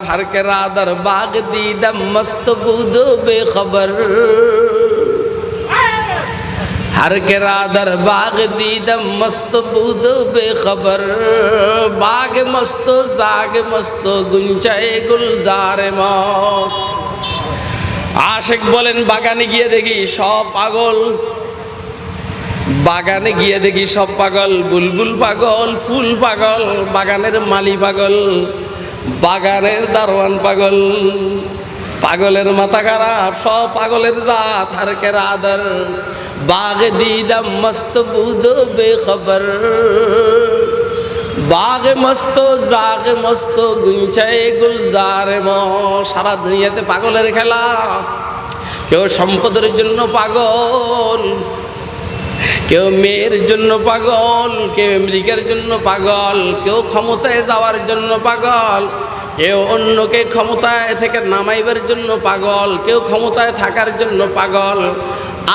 हर के रादर बाग दीदम मस्त बूदो बेखबर हर के रादर बाग दीदम मस्त बूदो बेखबर बाग मस्तो जाग मस्तो गुंचाए गुलजारे मस्त। आशिक बोलेन बागाने गिये देखी सब पागल बागाने गिये देखी सब पागल बुलबुल पागल फूल पागल बागानेर माली पागल बागानेर दारवान पागल पागलेर माथा खाराप सब पागलेर जात हर के रादर बाग दीदम मस्त बूदो बेखबर बाग मस्तो जाग मस्तो गुंचाए गुलजारे मो। सारा दुनियाते पागलेर खेला केउ सम्पদের জন্য পাগল কেউ মেয়ের জন্য পাগল কেউ আমেরিকার জন্য পাগল কেউ ক্ষমতায় যাওয়ার জন্য পাগল কেউ অন্যকে ক্ষমতায় থেকে নামাইবার জন্য পাগল কেউ ক্ষমতায় থাকার জন্য পাগল।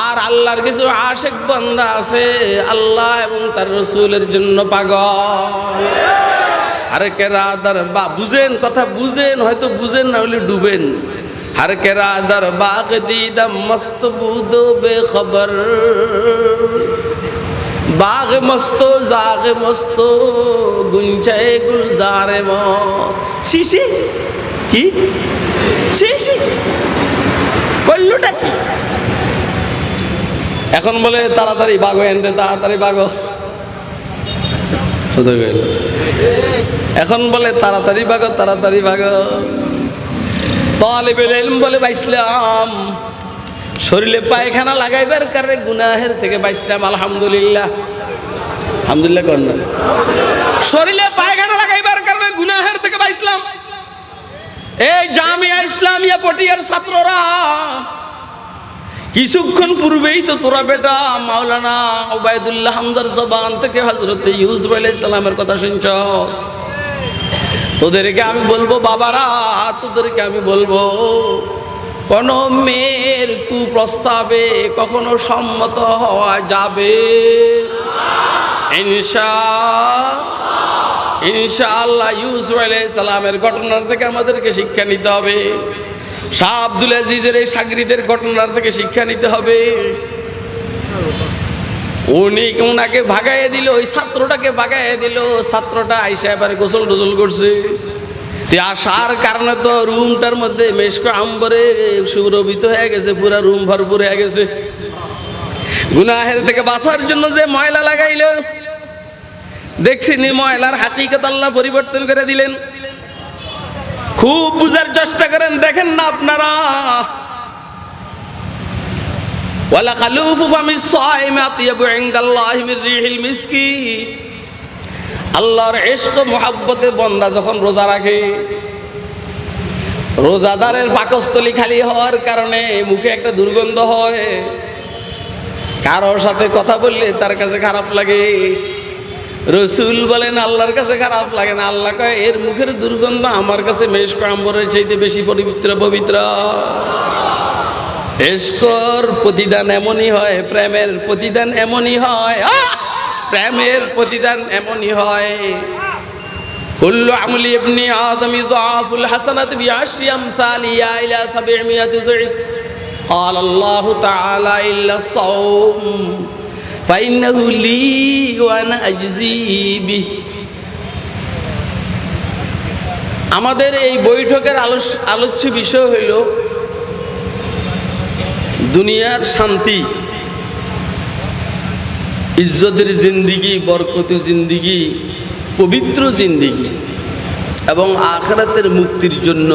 আর আল্লাহর কিছু আশিক বান্দা আছে আল্লাহ এবং তার রাসূলের জন্য পাগল। আরে কে রাদার বা বুঝেন কথা বুঝেন হয়তো বুঝেন না হলে ডুবেন। हर के रादर बाग दीदम मस्त बूदो बेखबर बाग मस्तो जाग मस्तो गुंचाए गुलजारे मस्त। শিশি কি শিশি কইলুটা কি এখন বলে তাড়াতাড়ি ভাগো এনতে তাড়াতাড়ি ভাগো শুধু কইল এখন বলে তাড়াতাড়ি ভাগো তাড়াতাড়ি ভাগো। তালিবুল ইলম বলে বাইসলাম শরীরে পায়খানা লাগাইবার কারণে গুনাহের থেকে বাইসলাম আলহামদুলিল্লাহ আলহামদুলিল্লাহ কোন না শরীরে পায়খানা লাগাইবার কারণে গুনাহের থেকে বাইসলাম। এই জামিয়া ইসলামিয়া পটিয়ার ছাত্ররা কিছুক্ষণ পূর্বেই তো তোরা বেটা মাওলানা ওবায়দুল্লাহ হামদার জবান থেকে হযরত ইউসুফ আলাইহিস সালামের কথা শুনছস। তোদেরকে আমি বলবো বাবারা তোদেরকে আমি বলবো কোন মেয়ের কুপ্রস্তাবে কখনো সম্মত হওয়া যাবে ইনশাআল্লাহ। ইউসুফ আলাইহিস সালামের ঘটনার থেকে আমাদেরকে শিক্ষা নিতে হবে। শাহ আব্দুল আজিজের এই শাগরিদের ঘটনার থেকে শিক্ষা নিতে হবে। উনি ওনাকে ভাগাইয়ে দিল ওই ছাত্রটাকে ভাগাইয়ে দিল ছাত্রটা আইসা এবারে গোসল টোসল করছে। আসার কারণে তো রুমটার মধ্যে মেশক আম্বরে সুরভিত হয়ে গেছে পুরা রুম ভরপুর হয়ে গেছে। গুনাহের থেকে বাঁচার জন্য যে ময়লা লাগাইল দেখছি নি ময়লার হাকিকত আল্লাহ পরিবর্তন করে দিলেন। খুব বুঝার চেষ্টা করেন দেখেন না আপনারা ওয়ালা খালুফু ফামিস সাইমি আতিয়াবু ইনদাল্লাহি মির রিহিল মিসকি। আল্লাহর ইশক মুহাব্বতে বান্দা যখন রোজা রাখে রোজাদারের পাকস্থলী খালি হওয়ার কারণে মুখে একটা দুর্গন্ধ হয়। কারোর সাথে কথা বললে তার কাছে খারাপ লাগে। রাসূল বলেন আল্লাহর কাছে খারাপ লাগে না। আল্লাহ কয় এর মুখের দুর্গন্ধ আমার কাছে মেশক আম্বরের চাইতে বেশি পবিত্র। ইশকর প্রতিদান এমনই হয় প্রেমের প্রতিদান এমনই হয় প্রেমের প্রতিদান এমনই হয়। কুল্লু আমলি ইবনি আদম ইযআফুল হাসানাত বিআশরি আমসালিহা ইলা 700 ضعف قال الله تعالى إلا الصوم فإنه لي وأنا أجزي به। আমাদের এই বৈঠকের আলোচ্য বিষয় হইল দুনিয়ার শান্তি ইজ্জতের জিন্দিগি বরকতি জিন্দিগি পবিত্র জিন্দিগি এবং আখিরাতের মুক্তির জন্য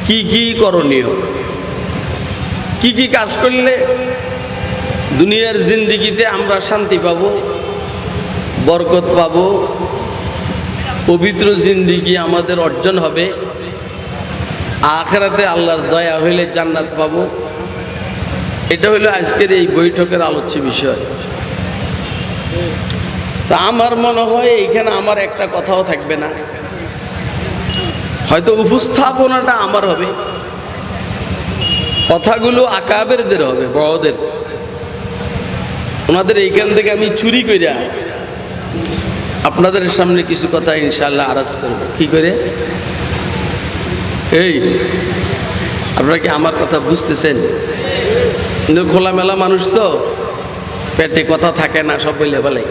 কি কি করণীয় কি কি কাজ করলে দুনিয়ার জিন্দিগিতে আমরা শান্তি পাব বরকত পাব পবিত্র জিন্দিগি আমাদের অর্জন হবে আখিরাতে আল্লাহর দয়া হইলে জান্নাত পাবো। এটা হলো আজকের এই বৈঠকের আলোচ্য বিষয়। তা আমার মনে হয় এইখানে আমার একটা কথাও থাকবে না, হয়তো উপস্থাপনাটা আমার হবে, কথাগুলো আকাবেরদের হবে, বড়দের। ওনাদের এইখান থেকে আমি চুরি কইরা আপনাদের সামনে কিছু কথা ইনশাআল্লাহ আরজ করব। কি করে? এই আপনারা কি আমার কথা বুঝতেছেন? কিন্তু খোলামেলা মানুষ তো, পেটে কথা থাকে না, সব বলে বলে।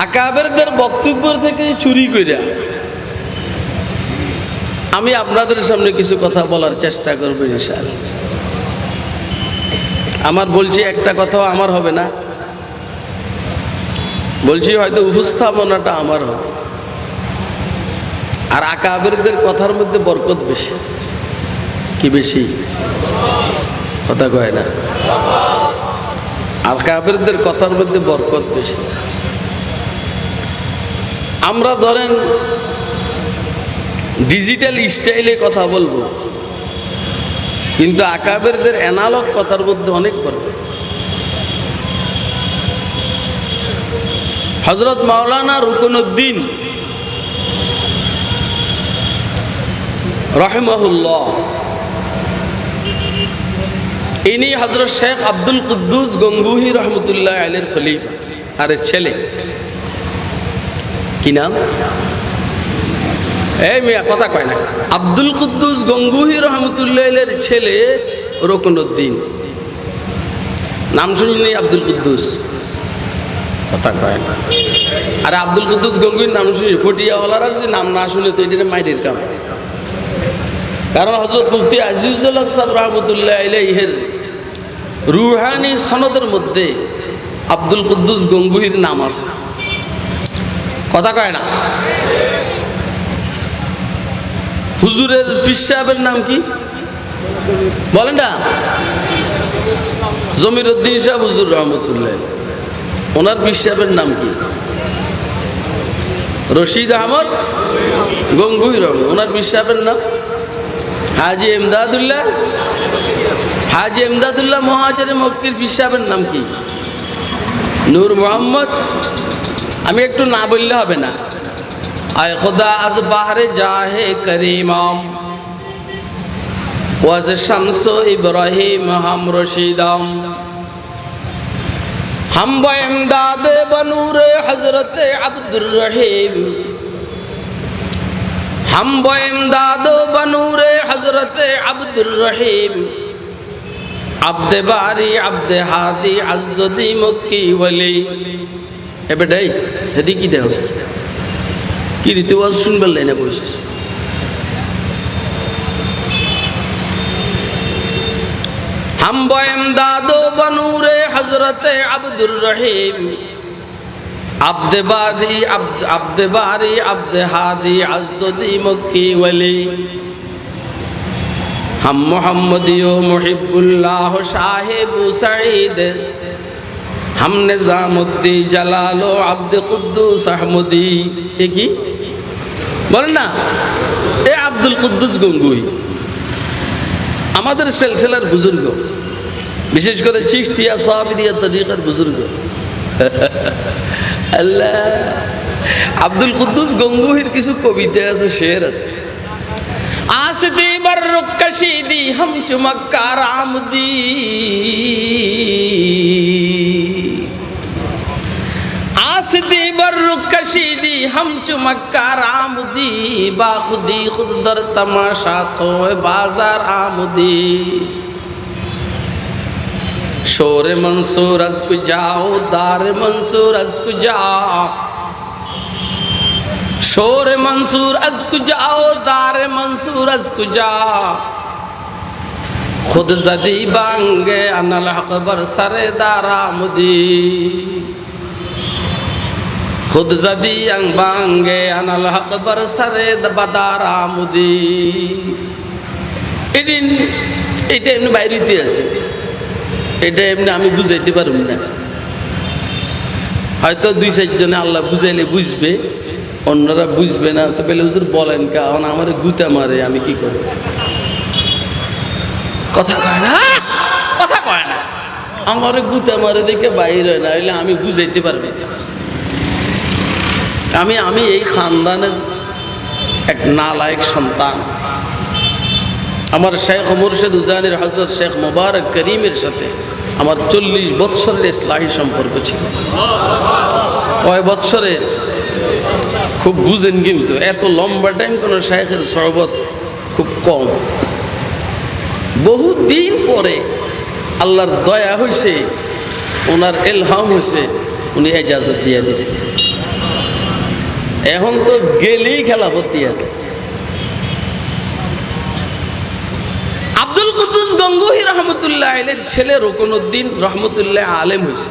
আকাবেরদের বক্তব্য থেকে চুরি করে আমি আপনাদের সামনে কিছু কথা বলার চেষ্টা করব ইনশাআল্লাহ। আমার বলছি একটা কথাও আমার হবে না, বলছি হয়তো উপস্থাপনাটা আমার হবে। আর আকাবেরদের কথার মধ্যে বরকত বেশি। কি বেশি? কথা কয় না। আকাবেরদের কথার মধ্যে বরকত বেশি। আমরা ধরেন ডিজিটাল স্টাইলে কথা বলবো, কিন্তু আকাবেরদের অ্যানালগ কথার মধ্যে অনেক বরকত। হযরত মাওলানা রুকনুদ্দিন রাহিমাহুল্লাহ, ইনি হযরত শেখ আব্দুল কুদ্দুস গঙ্গুহি রহমতুল্লাহ আলাইহির খলিফা আর ছেলে। কি নাম? এই মিয়া কথা কয় না। আব্দুল কুদ্দুস গঙ্গুহি রহমতুল্লাহ আলাইহির ছেলে রুকনুদ্দিন। নাম শুনিনি? আব্দুল কুদ্দুস কথা কয় না। আরে আব্দুল কুদ্দুস গঙ্গুহির নাম শুনি, ফটিয়াওয়ালারা যদি নাম না শুনে তো এটা মাইরের কাম। কারণ হযরত মুফতি আজিজুল হক সাহেব রহমতুল্লাহ আলাইহির রুহানি সনদের মধ্যে আব্দুল কুদ্দুস গঙ্গুহির নাম আছে। কথা কয় না। হুজুরের পীর সাহেবের নাম কি বলেন না? জমিরউদ্দিন সাহেব হুজুর রহমতুল্লাহ। ওনার পীর সাহেবের নাম কি? রশিদ আহমদ গঙ্গুহি রহমান। ওনার পীর সাহেবের নাম হাজি এমদাদুল্লাহ। হাজি এমদাদুল্লাহ মহাজের মক্কির পীর সাহেবের নাম কি? নূর মোহাম্মদ। আমি একটু না বললে হবে না। আয় খুদা আজ বাহরে জাহে করিমাম ওয়াজ শামস ইব্রাহিম হাম রশিদাম हम ब इमदाद बनूर हजरत अब्दुर रहीम हम ब इमदाद बनूर हजरत अब्दुर रहीम अब्द बारी अब्द हादी अजदी मक्की वली ए बेटाई हेदी की देहस की रीति ওয়াজ শুনবেন লাইনে বসে। हम ब इमदाद बनूर हजरत अब्दुर रहीम अब्द बारी अब्द हादी अजदी मक्की वली हम मोहम्मदियो मुहिब्बुल्लाह साहिब सईद हम निजामुद्दीन जलालो अब्द कुद्दुस अहमदी। এ কি বলেন না? এ আব্দুল কুদ্দুস গঙ্গুহি আমাদের সিলসিলার বুজুর্গ, বিশেষ করে চিশতিয়া সাহাবিরিয়া তরিকার বুজুর্গ। আল্লাহ, আব্দুল কুদ্দুস গঙ্গুহির কিছু কবিতা আছে, শের আছে। आसदी बर्रुक कशीदी हम चमक्कार आमदी आसदी बर्रुक कशीदी हम चमक्कार आमदी बाखुदी खुद दर तमाशा सोए बाजार आमदी शोर मंसूर अज को जाओ दार मंसूर अज को जाओ शोर मंसूर अज को जाओ दार मंसूर अज को जाओ खुद जदी बांगे अनल अकबर सरे दारा मुदी खुद जदी अंग बांगे अनल अकबर सरे बदारा मुदी। এটা এমনি বাইরেতে আছে, এটা এমনি আমি বুঝাইতে পারব না। হয়তো দুই চারজনে আল্লাহ বুঝাইলে বুঝবে, অন্যরা বুঝবে না। তো বলে হুজুর বলেন কারণ আমার গুতা মারে, আমি কি করব? কথা কয় না, কথা কয় না। আমার গুতা মারে দেখে বাইর হয় না, হইলে আমি বুঝাইতে পারবো। আমি এই খানদানের এক নালায়েক সন্তান। আমার শেখ মুর্শিদ উজানির হযরত শেখ মুবারক করিমের সাথে আমার 40 বছরের ইসলাহি সম্পর্ক ছিল। কয় বৎসরের? খুব বুঝেন, কিন্তু এত লম্বা টাইম কোন শায়েখের সহবত খুব কম। বহুদিন পরে আল্লাহর দয়া হয়েছে, ওনার এলহাম হয়েছে, উনি এজাজত দিয়ে দিছে। এখন তো গেলেই খেলাফত দিয়ে দেয়। আব্দুল কুদ্দুস গঙ্গোহী রহমতুল্লাহ আলাইহির ছেলে রুকনউদ্দিন রহমতুল্লাহ আলেম হয়েছে।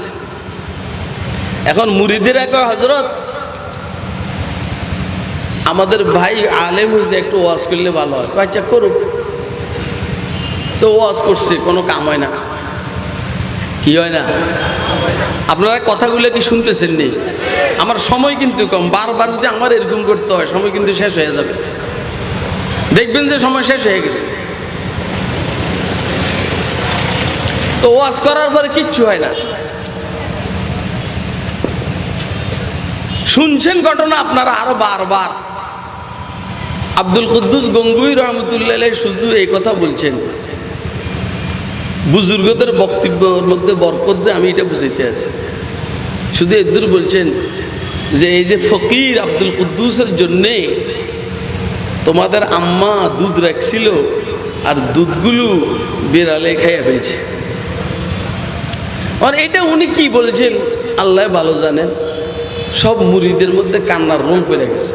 এখন মুরিদেরা কয়, হযরত আমাদের ভাই আলেম হয়েছে, একটু ওয়াজ করলে ভালো হয়। আচ্ছা করুক। তো ওয়াজ করছে, কোনো কাম হয় না। কি হয় না? আপনারা কথাগুলো কি শুনতেছেন? নি আমার সময় কিন্তু কম, বারবার যদি আমার এরকম করতে হয় সময় কিন্তু শেষ হয়ে যাবে। দেখবেন যে সময় শেষ হয়ে গেছে। তো ওয়াজ করার পরে কিচ্ছু হয় না। শুনছেন ঘটনা আপনারা আরো বারবার। আব্দুল কুদ্দুস গঙ্গোহী রহমতুল্লাহ আলাইহি শুধু এই কথা বলছেন, বুজুর্গদের বক্তব্যের মধ্যে বরকত যে আমি এটা বুঝাইতে আছি। শুধু এদুর বলছেন যে এই যে ফকির আব্দুল কুদ্দুসের জন্যে তোমাদের আম্মা দুধ রাখছিল, আর দুধগুলো বিড়ালে খাইয়া ফেলছে। আর এটা উনি কি বলছেন আল্লাহ ভালো জানেন। সব মুরিদের মধ্যে কান্নার রোল পড়ে গেছে।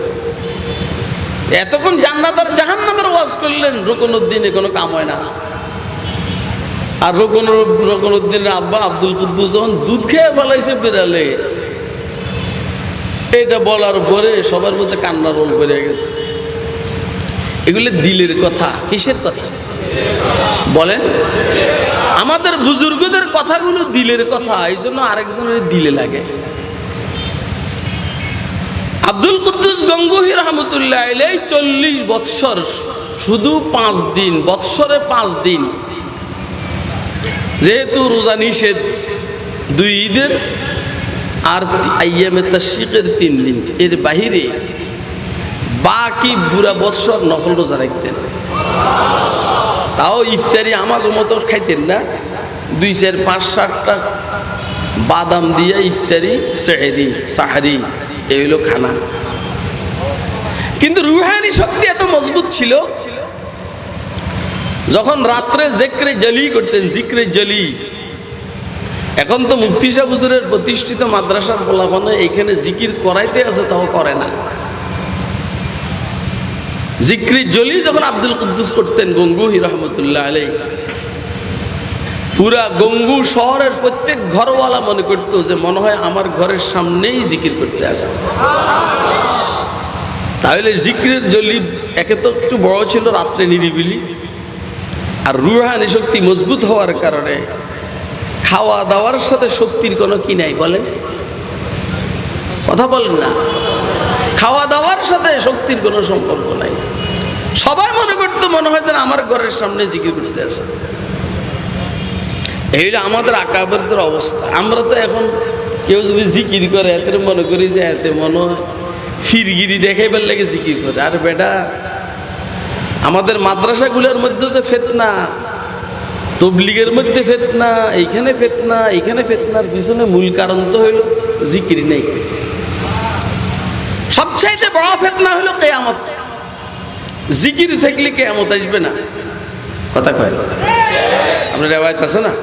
এতক্ষণ জান্নাত আর জাহান্নামের ওয়াজ করলেন, রুকনউদ্দিনে কোনো কাম হয় না। আর রুকনউদ্দিনের আব্বা আব্দুল কুদ্দুস যখন দুধ খেয়ে ফেলাইছে বিড়ালে, এটা বলার পরে সবার মধ্যে কান্নার রোল পড়ে গেছে। এগুলো দিলের কথা। কিসের কথা বলেন? আমাদের বুজুর্গদের কথাগুলো দিলের কথা, এই জন্য আরেকজনের দিলে লাগে। আব্দুল কুদ্দুস গঙ্গোহী রহমতুল্লাহ আলাইহি 40 বৎসর, শুধু 5 দিন, বৎসরে 5 দিন, যেহেতু রোজা নিষেধ 2 ঈদের আর আইয়ামে তাশরিকের 3 দিন, এর বাহিরে বাকি পুরা বৎসর নফল রোজা রাখতেন। তাও ইফতারি আমাদের মতো খাইতেন না। 2, 4, 5, 7টা বাদাম দিয়ে ইফতারি, সেহরি, সাহারি, এই হলো খানা। কিন্তু রুহানি শক্তি এত মজবুত ছিল, যখন রাত্রে জিক্রে জলি করতেন, জিক্রে জলি। এখন তো মুফতি সাহেব হুজুরের প্রতিষ্ঠিত মাদ্রাসার ফলাফলে এইখানে জিকির করাইতে আছে, তাও করে না। জিক্রে জলি যখন আব্দুল কুদ্দুস করতেন গঙ্গোহী রহমতুল্লাহ আলাইহি, পুরা গঙ্গু শহরের প্রত্যেক ঘরওয়ালা মনে করতো যে মনে হয় আমার ঘরের সামনেই জিকির করতে আসে। তাহলে জিক্রের জলি একে তো একটু বড় ছিল, রাত্রে নিরিবিলি, আর রুহানি শক্তি মজবুত হওয়ার কারণে খাওয়া দাওয়ার সাথে শক্তির কোনো কি নাই বলেন? কথা বলেন না। খাওয়া দাওয়ার সাথে শক্তির কোনো সম্পর্ক নাই। সবাই মনে করতো মনে হয় যেন আমার ঘরের সামনে জিকির করতে আসে। এই হলো আমাদের আকাবেরদের অবস্থা। আমরা তো এখন কেউ যদি জিকির করে এতে মনে করি যে এতে মনে হয় ফিরগিরি দেখাইবার লাগে জিকির করে। আর বেটা, আমাদের মাদ্রাসাগুলোর মধ্যে যে ফিতনা, তবলিগের মধ্যে ফিতনা, এইখানে ফিতনা, এইখানে ফিতনার পিছনে মূল কারণ তো হইল জিকির নেই। সবচাইতে বড় ফিতনা হলো কিয়ামত। জিকির থাকলে কিয়ামত আসবে না। কথা কয় আপনার রিওয়ায়াত আছে না?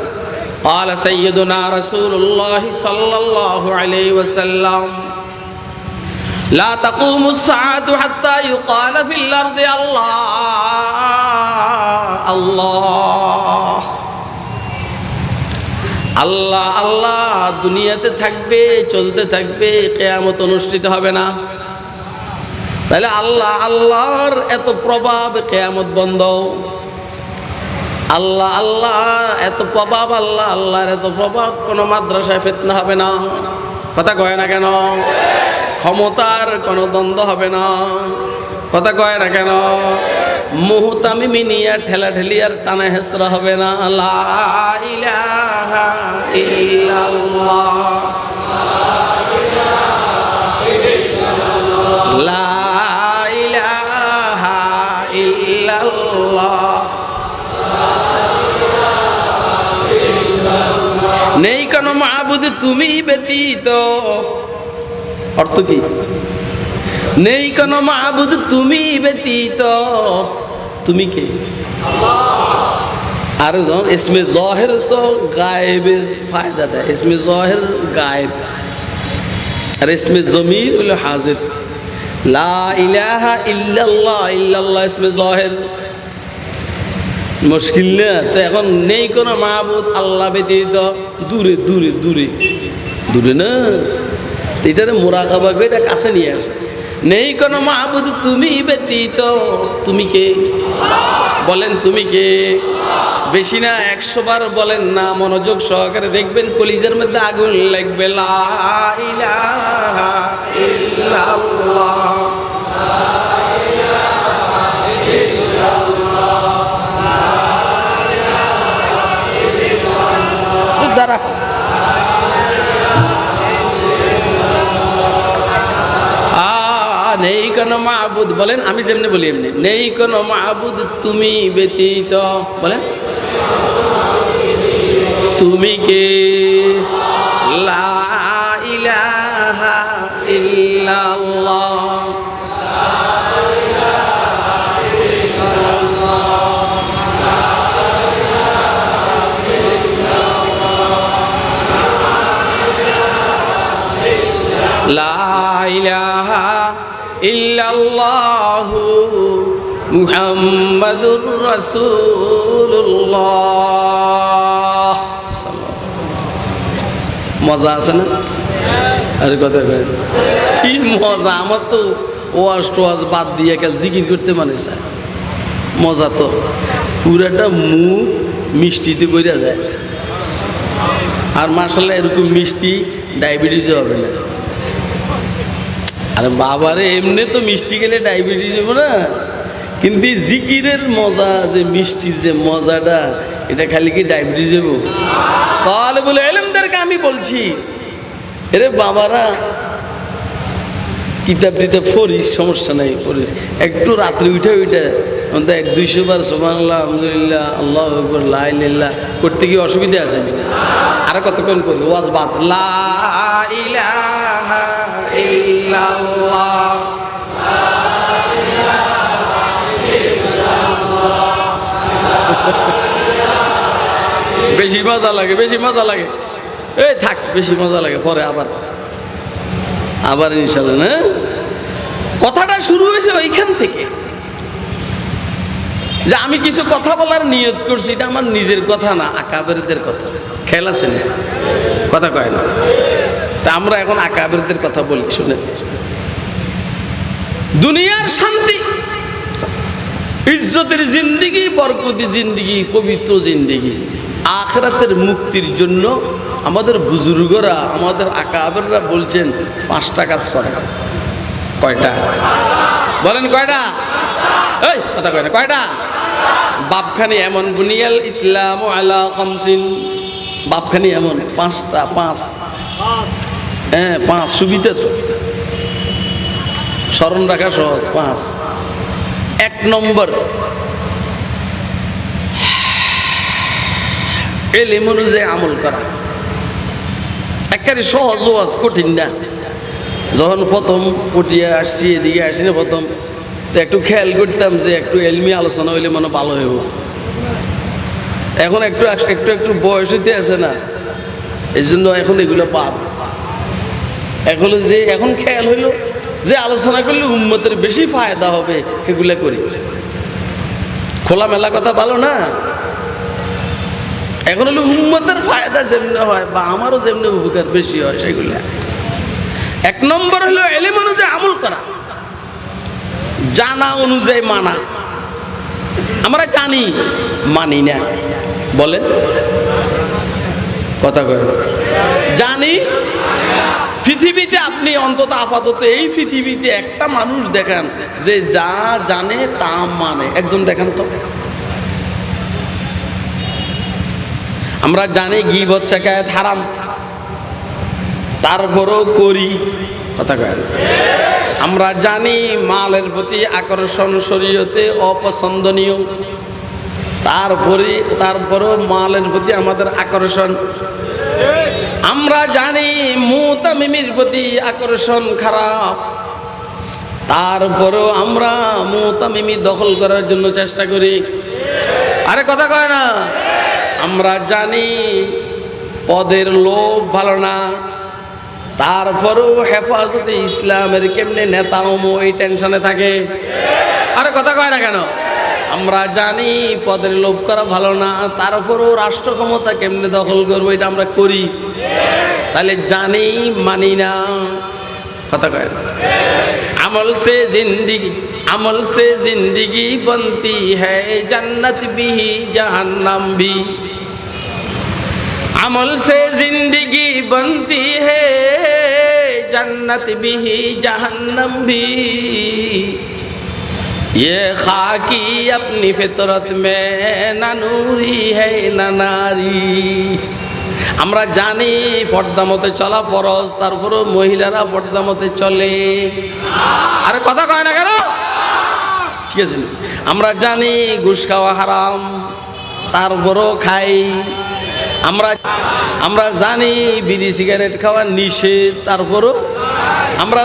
قال سيدنا رسول الله صلى الله عليه وسلم لا تقوم الساعة حتى يقال في الأرض الله الله আল্লাহ আল্লাহ দুনিয়াতে থাকবে, চলতে থাকবে, কিয়ামত অনুষ্ঠিত হবে না। তাহলে আল্লাহ আল্লাহর এত প্রভাব, কিয়ামত বন্ধ। আল্লাহ আল্লাহ এত প্রভাব, আল্লাহ আল্লাহর এত প্রভাব, কোনো মাদ্রাসায় ফিতনা হবে না। কথা কয় না কেন? ক্ষমতার কোনো দ্বন্দ্ব হবে না। কথা কয় না কেন? মুহতামি মিনিয়া ঠেলা ঠেলি আর টানা হেসরা হবে না। লা ইলাহা ইল্লাল্লাহ, লা ইলাহা ইল্লাল্লাহ। নেই কোনো মাবুদ তুমি ব্যতীত, অর্থ কি? নেই কোনো মাবুদ তুমি ব্যতীত, তুমি কে? আর ইসমে জাহির তো গায়েবের ফায়দা দেয়, ইসমে জাহির গায়েব, আর ইসমে জমির হলো হাজির। লা ইলাহা ইল্লাল্লাহ, ইল্লাল্লাহ ইসমে জাহির, মুশকিল না? তো এখন নেই কোনো মাবুদ আল্লাহ ব্যতীত, দূরে দূরে দূরে দূরে না, এটারে মুরাকাবা করে এটা কাছে নিয়ে আসে। নেই কোনো মাবুদ তুমি ব্যতীত, তুমি কে? বলেন তুমি কে? বেশি না, 100 বার বলেন না, মনোযোগ সহকারে দেখবেন কলিজার মধ্যে আগুন লাগবে। লা ইলাহা ইল্লাল্লাহ, দাঁড়া, নেই কোনো মাবুদ, বলেন আমি যেমনি বলি এমনি, নেই কোনো মাবুদ তুমি ব্যতীত, বলেন তুমি কে? লা ইলাহা ইল্লাল্লাহ, লা ইলাহা ইল্লাল্লাহু মুহাম্মাদুর রাসূলুল্লাহ। মজা আছে না? আরে কথা কয় কি মজা! আমার তো ওয়াজ টোয়াজ বাদ দিয়ে কাল জিকির করতে মানে চায়, মজা তো পুরাটা মুখ মিষ্টিতে বইরা যায়। আর মাশাআল্লাহ এরকম মিষ্টি ডায়াবেটিস হবে না। আরে বাবারে, এমনি তো মিষ্টি খেলে ডায়াবেটিস হবে না, কিন্তু জিকিরের মজা, যে মিষ্টির যে মজাটা, এটা খালি কি ডায়াবেটিস যাবো? তাহলে বলে এলেমদেরকে আমি বলছি, এরে বাবারা কিতাব টিতাব পড়িস, সমস্যা নাই, পড়িস একটু রাত্রে উঠে উঠে অন্তত 100-200 বার সুবহানাল্লাহ, আলহামদুলিল্লাহ, আল্লাহু আকবার, লা ইলাহা ইল্লাল্লাহ করতে কি অসুবিধা আছে? আর কতক্ষণ করবো ওয়াজ বাদ? লা ইলাহা ইল্লাল্লাহ, বেশি মজা লাগে, বেশি মজা লাগে। এই থাক, বেশি মজা লাগে, পরে আবার ইনশাআল্লাহ। না, কথাটা শুরু হয়েছে ওইখান থেকে যে আমি কিছু কথা বলার নিয়ত করছি, এটা আমার নিজের কথা না, আকাবেরদের কথা। খেয়াল আছে না? কথা কয় না? তা আমরা এখন আকাবেরদের কথা বলি, শুনে। দুনিয়ার শান্তি, ইজ্জতের জিন্দেগি, বরকতি জিন্দেগি, পবিত্র জিন্দেগি, আখিরাতের মুক্তির জন্য আমাদের বুজুর্গরা, আমাদের আকাবেররা বলছেন 5টা কাজ করে। কয়টা? বলেন কয়টা? এই কথা কয় না, কয়টা? বাপখানি এমন, বুনিয়াল ইসলাম আলা খামসিন, বাপখানি এমন 5টা, 5, হ্যাঁ 5, সুবিধা তো, স্মরণ রাখা সহজ। 5, 1 নম্বর ইলম অনুযায়ী আমল করা। একেবারে সহজ ওয়াজ, কঠিন না। যখন প্রথম পটিয়া আসছি, এদিকে আসি না প্রথম, তো একটু খেয়াল করতাম যে একটু এলমি আলোচনা হইলে মনে ভালো হইব। এখন একটু একটু একটু বয়স হইতে আছে না, এই জন্য এখন এগুলো বাদ। এখন খেয়াল হইল যে আলোচনা করলে উম্মতের বেশি ফায়দা হবে, সেগুলো করি। খোলামেলা কথা ভালো না? এখন হলো উম্মতের ফায়দা যেমনি হয় বা আমারও যেমনি উপকার বেশি হয় সেগুলো। 1 নম্বর হলো ইলম অনুযায়ী আমল করা, জানা অনুযায়ী মানা। আমরা জানি, মানি না। বলেন কথা কয়, জানি। পৃথিবীতে আপনি অন্তত আপাতত এই পৃথিবীতে একটা মানুষ দেখান যে যা জানে তা মানে, একজন দেখান তো। আমরা জানি গীবত শিকায়াত হারাম, তারপরও করি। কথা কয়। আমরা জানি মালের প্রতি আকর্ষণ শরীয়তে অপছন্দনীয়, তারপরও মালের প্রতি আমাদের আকর্ষণ। আমরা জানি মুতামিমের প্রতি আকর্ষণ খারাপ, তারপরেও আমরা মুতামিমি দখল করার জন্য চেষ্টা করি। আরে কথা কয় না? আমরা জানি পদের লোভ ভালো না, তারপরেও হেফাজতে ইসলামের কেমনে নেতা হমো এই টেনশনে থাকে। আরে কথা কয় না কেন? আমরা জানি পদের লোভ করা ভালো না, তারপরেও রাষ্ট্র ক্ষমতা কেমনে দখল করবো এটা আমরা করি। তাহলে জানি মানি না, কথা কয় না। আমল সে জিंदगी बनती है जन्नत भी जहन्नम भी। अमल से जिंदगी बनती है जन्नत भी जहन्नम भी। ये खाकी अपनी फितरत में न नूरी है न नारी। আমরা জানি পর্দা মতে চলা ফরজ, তারপরেও মহিলারা পর্দা মতে চলে। আরে কথা কয় না কেন? ঠিক আছে, আমরা জানি ঘুষ খাওয়া হারাম, তারপরেও খাই। আমরা জানি বিড়ি সিগারেট খাওয়া নিষেধ, তারপরেও আমরা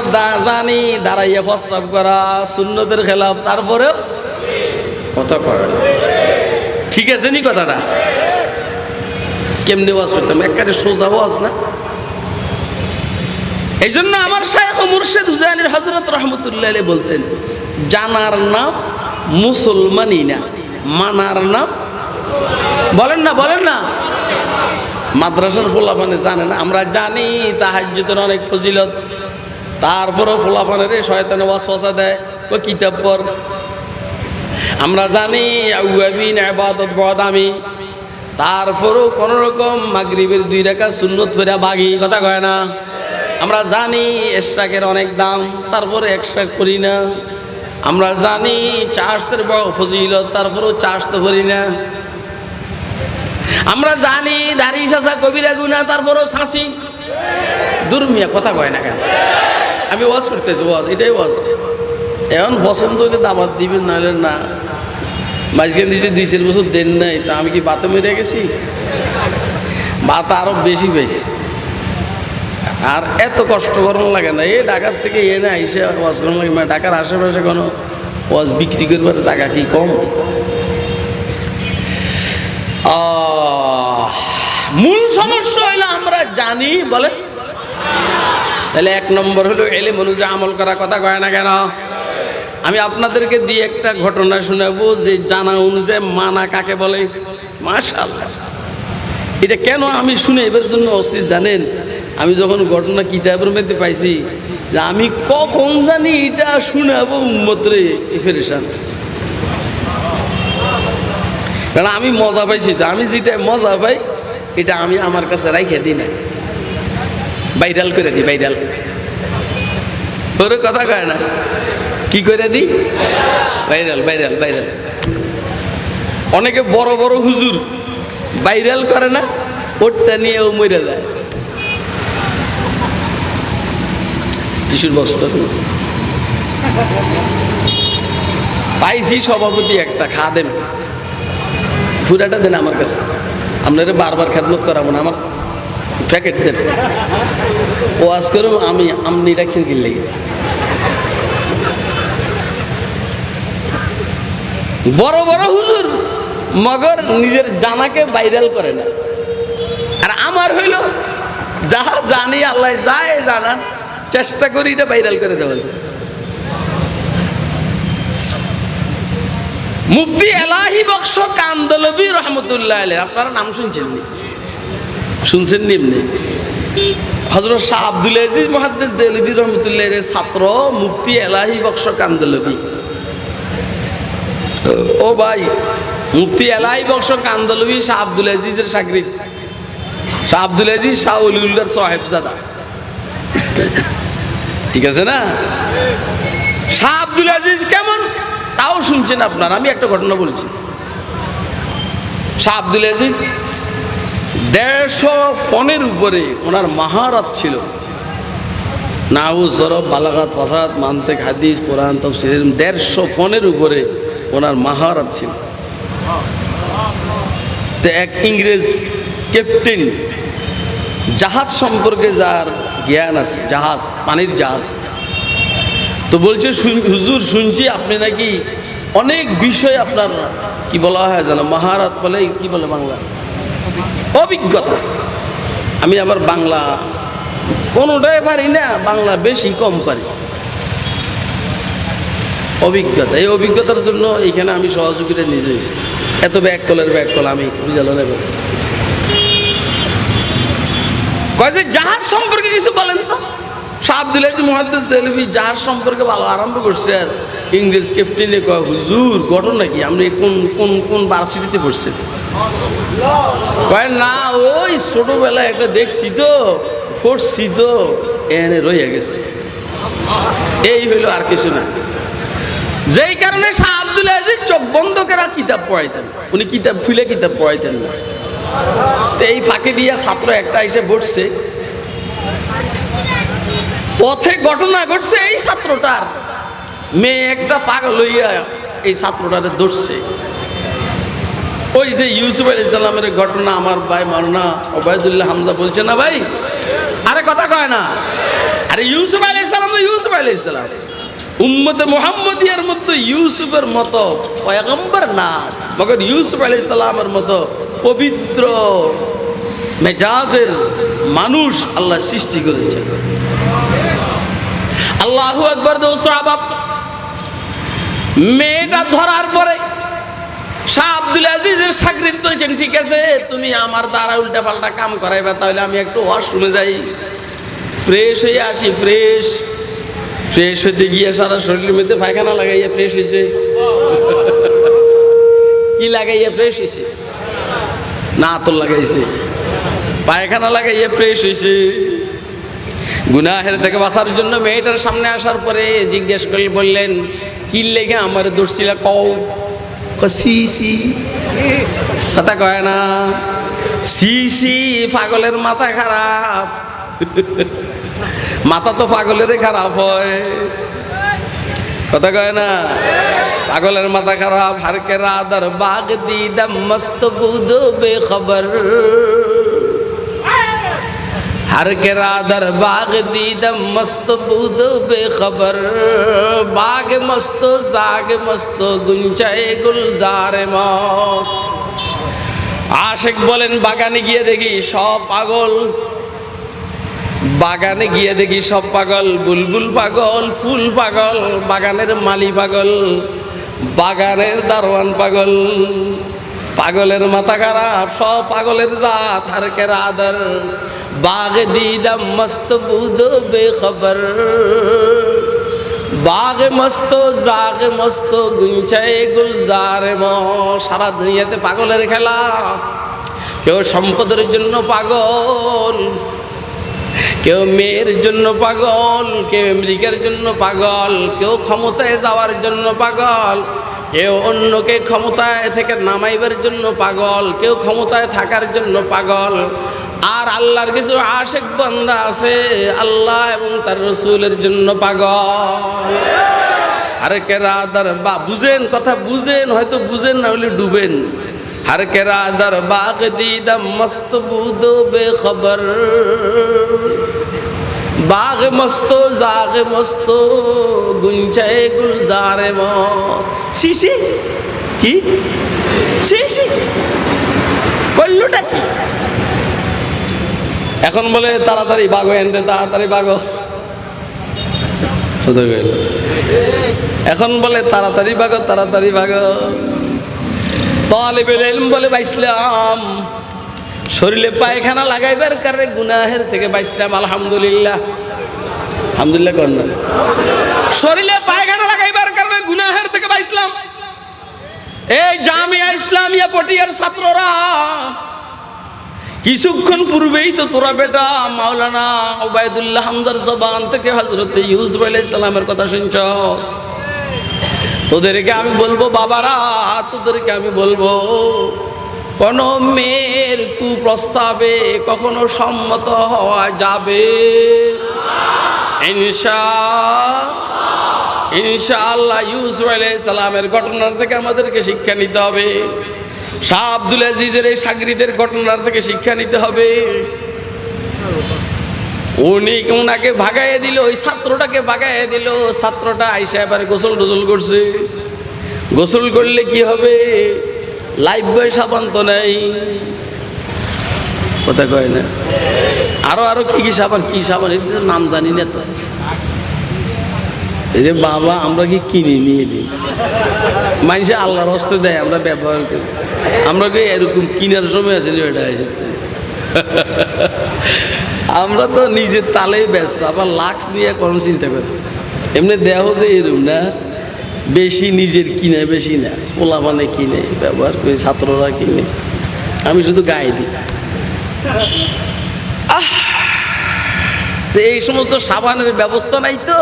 জানি দাঁড়াইয়া প্রস্রাব করা সুন্নতের খেলাফ, তারপরেও কথা কয়। ঠিক আছে নি কথাটা? কেমনে ওয়াজ করতাম? একেবারে সোজা ওয়াজ না। এই জন্য আমার শায়খ মুর্শিদ হুসাইন হযরত রাহমাতুল্লাহ আলাইহি বলতেন, জানার নাম মুসলমানই না, মানার নাম। বলেন না মাদ্রাসার পোলাপানে জানে না। আমরা জানি তাহাজ্জুদের অনেক ফজিলত, তারপরও পোলাপানের শয়তানে ওয়াসওয়াসা দেয় ও কিতাব পড়। আমরা জানি আউয়াবিন ইবাদত বড় দামি, তারপরও কোন রকম মাগরিবের 2 রাকাত সুন্নত পড়া বাগি। কথা কয় না? আমরা জানি ইশরাকের অনেক দাম, তারপরে ইশরাক করি না। আমরা জানি চাষতের বড় ফজিলত, তারপরও চাষ তো করি না। আমরা জানি দাড়ি চাচা কবিরা গুনাহ, তারপরও চাষি দুর্মিয়া। কথা কয় না কেন? আমি ওয়াজ করতেছি, ওয়াজ এটাই ওয়াজ। এখন পছন্দ হলে দাবাত দিবেন, নাহলে না। মাঝখান দিয়েছে 2-4 বছর দেন নাই, তা আমি কি বাতে মেরে গেছি? বাতা আরো বেশি। আর এত কষ্ট করানো লাগে না। এই ঢাকার থেকে এনে আইসে ওয়াজ করানো লাগে। মানে ঢাকার আশেপাশে কোনো ওয়াজ বিক্রি করবার জায়গা কি কম? মূল সমস্যা হইলো আমরা জানি, বলে তাহলে 1 নম্বর হলো ইলম অনুযায়ী আমল করা। কথা কয় না কেন? আমি আপনাদেরকে দিয়ে একটা ঘটনা শোনাবো যে জানা অনুযায়ী মানা কাকে বলে। মাশাআল্লাহ, এটা কেন আমি শুনে এবার জন্য অস্থির জানেন? আমি যখন ঘটনা কিতাবের মধ্যে পাইছি, যে আমি কখন জানি এটা শোনাবো উম্মতরে ফেরেশান। কারণ আমি মজা পাইছি, তো আমি যেটা মজা পাই এটা আমি আমার কাছে রাইখে দিই না, ভাইরাল করে দিই। ভাইরাল ওরে কথা কয় না, কি করে দিই? ভাইরাল। অনেকে বড় বড় হুজুর ভাইরাল করে না, ওরটা নিয়েও মরে যায়। টিস্যুর বস্তা পাইছি সভাপতি একটা, খাদেম, পুরাটা দেন আমার কাছে। আপনারা বারবার খেদমত করাবো না, আমার প্যাকেট দেন। ওয়াজ করব আমি, আপনি রাখছেন কি লেগে? বড় বড় হুজুর মগর নিজের জানাকে ভাইরাল করে না। আর আমার হইল যাহা জানি আল্লাহ যায় জানান, চেষ্টা করি এটা ভাইরাল করে দেওয়া যায়। মুফতি এলাহি বক্স কান্দলবী রহমতুল্লাহ আলাইহি, আপনারা নাম শুনছেন নি? শুনছেন নি? এমনি হযরত শাহ আব্দুল আজিজ মুহাদ্দিস দেহলভী রহমতুল্লাহ আলাইহির ছাত্র মুফতি এলাহি বক্স কান্দলবী। ও ভাই, মুফতি এলাহি বক্স কান্দলবী শাহ আব্দুল আজিজের শাগরিদ। শাহ আব্দুল আজিজ শাহ ওলিউল্লাহর সাহেবজাদা, ঠিক আছে না? শাহ আব্দুল আজিজ কেমন তাও শুনছেন আপনারা। আমি একটা ঘটনা বলছি। শাহ আব্দুল আজিজ 150 ফোনের উপরে ওনার মাহারাত ছিল। নাহু, সরফ, বালাগাত, ফাসাদ, মান্তিক, হাদিস, কোরআন, তাফসীর, 150 ফোনের উপরে ওনার মাহারাত ছিল। তো এক ইংরেজ ক্যাপ্টেন জাহাজ সম্পর্কে যার জ্ঞান আছে, জাহাজ, পানির জাহাজ, তো বলছে হুজুর শুনছি আপনি নাকি অনেক বিষয় আপনার কি বলা হয় জানো, মহারাত বলে, কি বলে বাংলা, অভিজ্ঞতা। আমি আবার বাংলা কোনোটাই পারি না, বাংলা বেশি কম পারি। অভিজ্ঞতা, এই অভিজ্ঞতার জন্য এইখানে আমি সহযোগিতা নিয়ে যাইছি। এত ব্যাককলের ব্যাককল আমি বুঝালো নেব। কয় যে জাহাজ সম্পর্কে কিছু বলেন তো। শাহ আব্দুল আজিজ মুহাদ্দিস দেহলভী জাহাজ সম্পর্কে ভালো আরম্ভ করছে, আর ইংরেজ ক্যাপ্টেনে কয় হুজুর ঘটনা কি, আপনি কোন কোন কোন ভার্সিটিতে পড়ছেন? কয় না ওই ছোটবেলায় একটা দেখছি তো, পড়ছি তো, এনে রয়ে গেছে। এই হইল, আর কিছু না। যেই কারণে শাহ আব্দুল আজিজ চোখ বন্ধ করে কিতাব পড়াইতেন, উনি কিতাব খুলে কিতাব পড়াইতেন না। এই ফাঁকে দিয়া ছাত্র একটা এসে বসছে, পথে ঘটনা ঘটছে, এই ছাত্রটার মেয়ে একটা পাগল হইয়া এই ছাত্রটারে ধরছে। ওই যে ইউসুফ আলাইহিস সালামের ঘটনা আমার ভাই মাওলানা ওবায়দুল্লাহ হামজা বলছে না ভাই, আরে কথা কয় না। আরে ইউসুফ আলাইহিস সালাম তো ইউসুফ আলাইহিস সালাম, উম্মতে মুহাম্মদিয়ার মতো ইউসুফের মতো পয়গম্বর না, মগর ইউসুফ আলাইহিস সালামের মতো পবিত্র মেজাজের মানুষ আল্লাহ সৃষ্টি করেছেন। আল্লাহু আকবার। দোস্ত আবাব, মেয়েটা ধরার পরে শাহ আব্দুল আজিজের শাগরিদ বলছেন, ঠিক আছে তুমি আমার দ্বারা উল্টা পাল্টা কাম করাইবা, তাহলে আমি একটু ওয়াশরুমে যাই, ফ্রেশ হয়ে আসি। ফ্রেশ হইতে গিয়ে সারা শরীরের মধ্যে পায়খানা লাগাইয়া ফ্রেশ হয়েছে। কি লাগাইয়া ফ্রেশ হয়েছে? না আতর লাগাইছে, পায়খানা লাগাইয়া ফ্রেশ হয়েছে। গুনাহের থেকে বাঁচার জন্য মেয়েটার সামনে আসার পরে জিজ্ঞেস করে বললেন, কি লেগে আমার দোষিলা কও? সি সি, কথা কয় না, সি সি, পাগলের মাথা খারাপ। মাথা তো পাগলের খারাপ হয়, কথা কয় না, পাগলের মাথা খারাপ। হার কে রাদার বাগ দিদম মস্ত বুদ বেখবর, हर के रादर बाग दीदम मस्त बुद बेखबर, बाग मस्तो जाग मस्तो गुंचाए गुलजार मस्त। आशिक बोलेन बागाने गিয়ে দেখি সব পাগল, বাগানে গিয়ে দেখি সব পাগল, বুলবুল পাগল, ফুল পাগল, বাগানের মালি পাগল, বাগানের দারোয়ান পাগল। পাগলের মাথা খারাপ, সব পাগলের জাত। হার কে রাদার बाग दीदम मस्त बुद बेखबर, बाग मस्तो जाग मस्तो गुंचाए गुलजार मस्त। সারা দুনিয়াতে পাগলের খেলা। কেউ সম্পদের জন্য পাগল, কেউ মেয়ের জন্য পাগল, কেউ আমেরিকার জন্য পাগল, কেউ ক্ষমতায় যাওয়ার জন্য পাগল, কেউ অন্যকে ক্ষমতায় থেকে নামাইবার জন্য পাগল, কেউ ক্ষমতায় থাকার জন্য পাগল। আর আল্লাহর কিছু আশিক বান্দা আছে আল্লাহ এবং তার রাসূলের জন্য পাগল। আরে কে রাদার বা, বুঝেন কথা, বুঝেন, হয়তো বুঝেন না হলে ডুবেন। हर के रादर बाग दीदम मस्त बुद बेखबर, बाग मस्तो जाग मस्तो गुंचाए गुलजार मस्त। শিশি কি শিশি বললুটা কি? এখন বলে তাড়াতাড়ি ভাগো, এনতে তাড়াতাড়ি ভাগো। এখন বলে তাড়াতাড়ি ভাগো, তাড়াতাড়ি ভাগো। তালিবুল ইলম বলে বাইসলাম, শরীরে পায়খানা লাগাইবার কারণে গুনাহের থেকে বাইসলাম। আলহামদুলিল্লাহ, আলহামদুলিল্লাহ করনা। শরীরে পায়খানা লাগাইবার কারণে গুনাহের থেকে বাইসলাম। এই জামিয়া ইসলামিয়া পটিয়ার ছাত্ররা কিছুক্ষণ পূর্বেই তো তোরা বেটা মাওলানা ওবায়দুল্লাহ হামদার জবান থেকে হযরত ইউসুফ আলাইহিস সালামের কথা শুনছস। তোদেরকে আমি বলবো বাবারা, তোদেরকে আমি বলবো, কোন মেয়ের কুপ্রস্তাবে কখনো সম্মত হওয়া যাবে ইনশাআল্লাহ। ইউসুফ আলাইহিস সালামের ঘটনার থেকে আমাদেরকে শিক্ষা নিতে হবে। শাহ আব্দুল আজিজের এই শাগরিদের ঘটনার থেকে শিক্ষা নিতে হবে। ওনাকে ভাগাইয়ে দিল, ওই ছাত্রটাকে ভাগাইয়ে দিল। ছাত্রটা আইসা এবারে গোসল টোসল করছে। গোসল করলে কি হবে? লাইফ বয় সাবান তো নাই, কথা কয় না। আরো কি সাবান, কি সাবান এটার নাম জানি না তো। এই যে বাবা, আমরা কি কিনে নিয়ে দিই? মানুষে আল্লাহর হস্তে দেয়, আমরা ব্যবহার করি। আমরা কি এরকম কিনার সময় আছে এটা আছে? আমরা তো নিজের তালেই ব্যস্ত, আবার লাক্স নিয়ে কোন চিন্তা করি। এমনি দেহ যে এরকম না, বেশি নিজের কিনে বেশি না, পোলা মানে কিনে ব্যবহার করি, ছাত্ররা কিনে, আমি শুধু গায়ে দিই। এই সমস্ত সাবানের ব্যবস্থা নাই তো।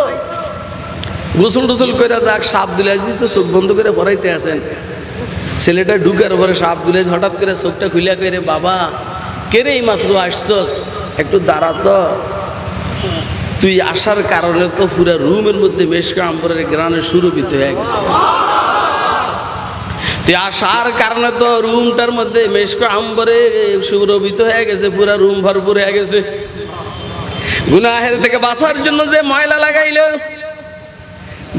গোসল টোসল করে যাক, সাপ দুলে আসিস তো চোখ বন্ধ করে পড়াইতে আসেন। ছেলেটা ঢুকার পরে সাপ দুলে হঠাৎ করে চোখটা খুলিয়া করে, বাবা কেরে এই মাত্র আসছস, একটু দাঁড়া তো। তুই আসার কারণে তো পুরা রুমের মধ্যে মেশকা আম্বরের গ্রানে সুরভিত হয়ে গেছে। তুই আসার কারণে তো রুমটার মধ্যে মেশকা আম্বরে সুরভিত হয়ে গেছে, পুরা রুম ভরপুর হয়ে গেছে। গুনাহের থেকে বাঁচার জন্য যে ময়লা লাগাইল,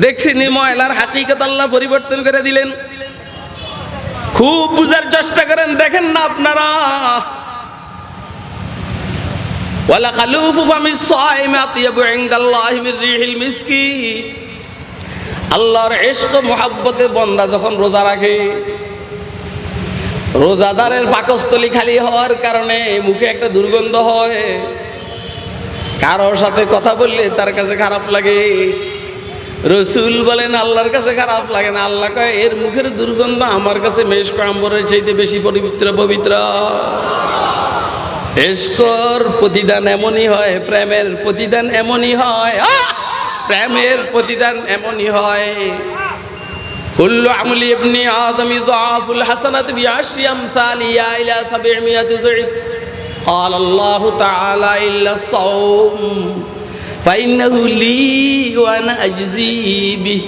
দেখছিনি ময়লার হাকিকত আল্লাহ পরিবর্তন করে দিলেন। খুব বুঝার চেষ্টা করেন, দেখেন না আপনারা। ওয়ালা খালুফু ফামিস সাইমি আতিয়াবু ইনদাল্লাহি মির রিহিল মিসকি। আল্লাহর ইশক মুহাব্বতে বান্দা যখন রোজা রাখে, রোজাদারের পাকস্থলী খালি হওয়ার কারণে মুখে একটা দুর্গন্ধ হয়। কারোর সাথে কথা বললে তার কাছে খারাপ লাগে। রসুল বলেন আল্লাহর কাছে খারাপ লাগে না। আল্লাহ কয় এর মুখের দুর্গন্ধ আমার কাছে মেশক আম্বরের চাইতে বেশি পবিত্র। ইশকর প্রতিদান এমনই হয়, প্রেমের প্রতিদান এমনই হয়, প্রেমের প্রতিদান এমনই হয়। কুল্লু আমলি ইবনি আদম ইযআফুল হাসানাত বিআশরি আমসালিহা ইলা 700 ضعف قال الله تعالى إلا الصوم فإنه لي وأنا أجزي به।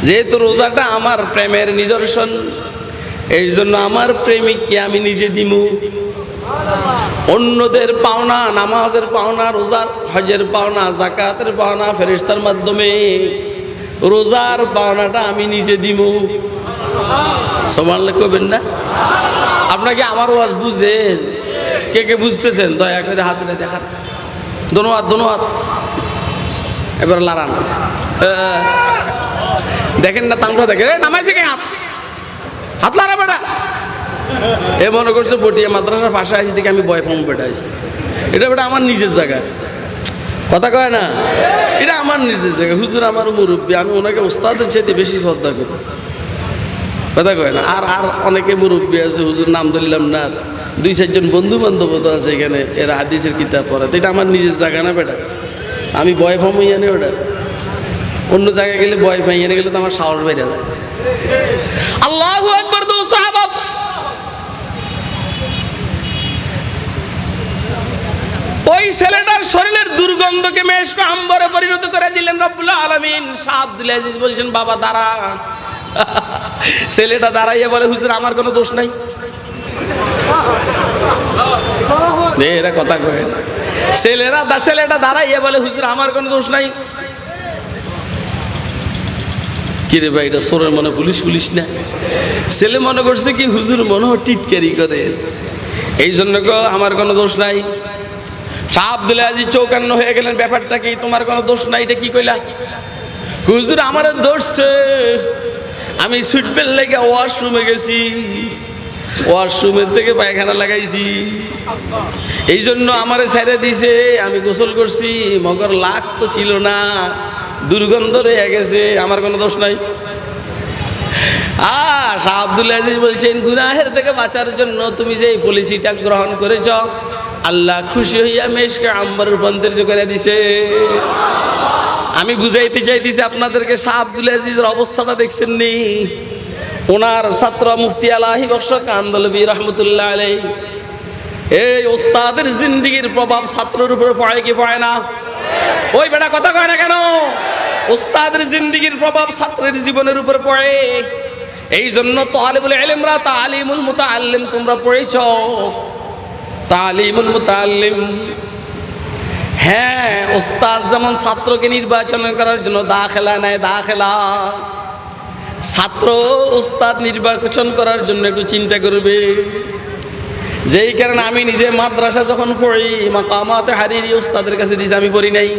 যেহেতু রোজাটা আমার প্রেমের নিদর্শন, এই জন্য আমার প্রেমিককে আমি নিজে দিমু। অন্যদের পাওনা, নামাজের পাওনা, রোজার হজের পাওনা, যাকাতের পাওনা ফেরেশতার মাধ্যমে, রোজার পাওনাটা আমি নিজে দিমু। সুবহানাল্লাহ কইবেন না? আপনাকে আমার ওয়াজ বুঝেন? কে কে বুঝতেছেন দয়া করে হাতটা দেখান। ধন্যবাদ। এবার লারান, দেখেন না তামসা দেখেন, নামাইছে কে? হাত লারা বেটা। এ মনে করছে পটিয়া মাদ্রাসার পাশে আসি থেকে আমি ভয় পাম বেটা। এটা বেটা আমার নিজের জায়গা, কথা কয় না? এটা আমার নিজের জায়গা। হুজুর আমার মুরব্বী, আমি ওনাকে ওস্তাদের চাইতে বেশি শ্রদ্ধা করি, কথা কয় না? আর অনেকে মুরব্বী আছে, হুজুর নাম ধরলাম না, 2-4 জন বন্ধু বান্ধব তো আছে এখানে, এরা হাদিসের কিতাব পড়ে। এটা আমার নিজের জায়গা না বেটা, আমি ভয় পামই জানি ওটা। অন্য জায়গায় গেলে ভয় পাই, এনে গেলে তো আমার সাহস বেড়ে যায়। আল্লাহু আকবার। ওই ছেলেটার শরীরের দুর্গন্ধকে মেশক আম্বরে পরিণত করে দিলেন রব্বুল আলামিন। শাহ আব্দুল আজিজ বলছেন, বাবা দাঁড়া। ছেলেটা দাঁড়াইয়া বলে, হুজুর আমার কোনো দোষ নাই। এরা কথা কয় না। ছেলেটা দাঁড়াইয়া বলে, হুজুর আমার কোনো দোষ নাই। কিরে ভাই, এটা সোরের মনে পুলিশ না? ছেলে মনে করছে কি হুজুর মনে হয় টিটকারি করে, এই জন্য আমার কোনো দোষ নাই। শাহ আব্দুল আজিজ চৌকান্ন হয়ে গেলেন, ব্যাপারটা কি? তোমার কোনো দোষ নাই, এটা কি কইলা? হুজুর আমার দোষছে, আমি সুইটবেল লেগে ওয়াশরুমে গেছি, ওয়াশরুমের থেকে পায়খানা লাগাইছি, এই জন্য আমারে ছেড়ে দিছে। আমি গোসল করছি, মগর লাক্স তো ছিল না, দুর্গন্ধ রয়ে গেছে, আমার কোনো দোষ নাই। শাহ আব্দুল আজিজ বলছেন, গুনাহের থেকে বাঁচার জন্য তুমি যে এই পলিসিটা গ্রহণ করেছ, আল্লাহ খুশি হইয়া মেশকে আম্বরে রূপান্তরিত করে দিছে। আমি বুঝাইতে চাইতেছি আপনাদেরকে, শাহ আব্দুল আজিজের অবস্থাটা দেখছেন নি? ওনার ছাত্র মুফতি আলাহি বক্স কান্দলবী রহমতুল্লাহ আলাইহি, এই ওস্তাদের জিন্দেগির প্রভাব ছাত্রের উপরে পড়ে কি পড়ে না? ওই বেটা কথা কয় না কেন? ওস্তাদের জিন্দেগির প্রভাব ছাত্রের জীবনের উপর পড়ে। এই জন্য তালিবুল ইলমরা তালিমুল মুতাআল্লিম তোমরা পড়েছ। তালিমুল মুতাআল্লিম। হ্যাঁ, ওস্তাদ যেমন ছাত্রকে নির্বাচন করার জন্য দাখিলা নেয়, দাখিলা, ছাত্র ওস্তাদ নির্বাচন করার জন্য একটু চিন্তা করবে। যেই কারণে আমি নিজে মাদ্রাসা যখন পড়ি, মাকামাতে হারিরি ওস্তাদের কাছে দিয়েছি, আমি পড়ি নাই।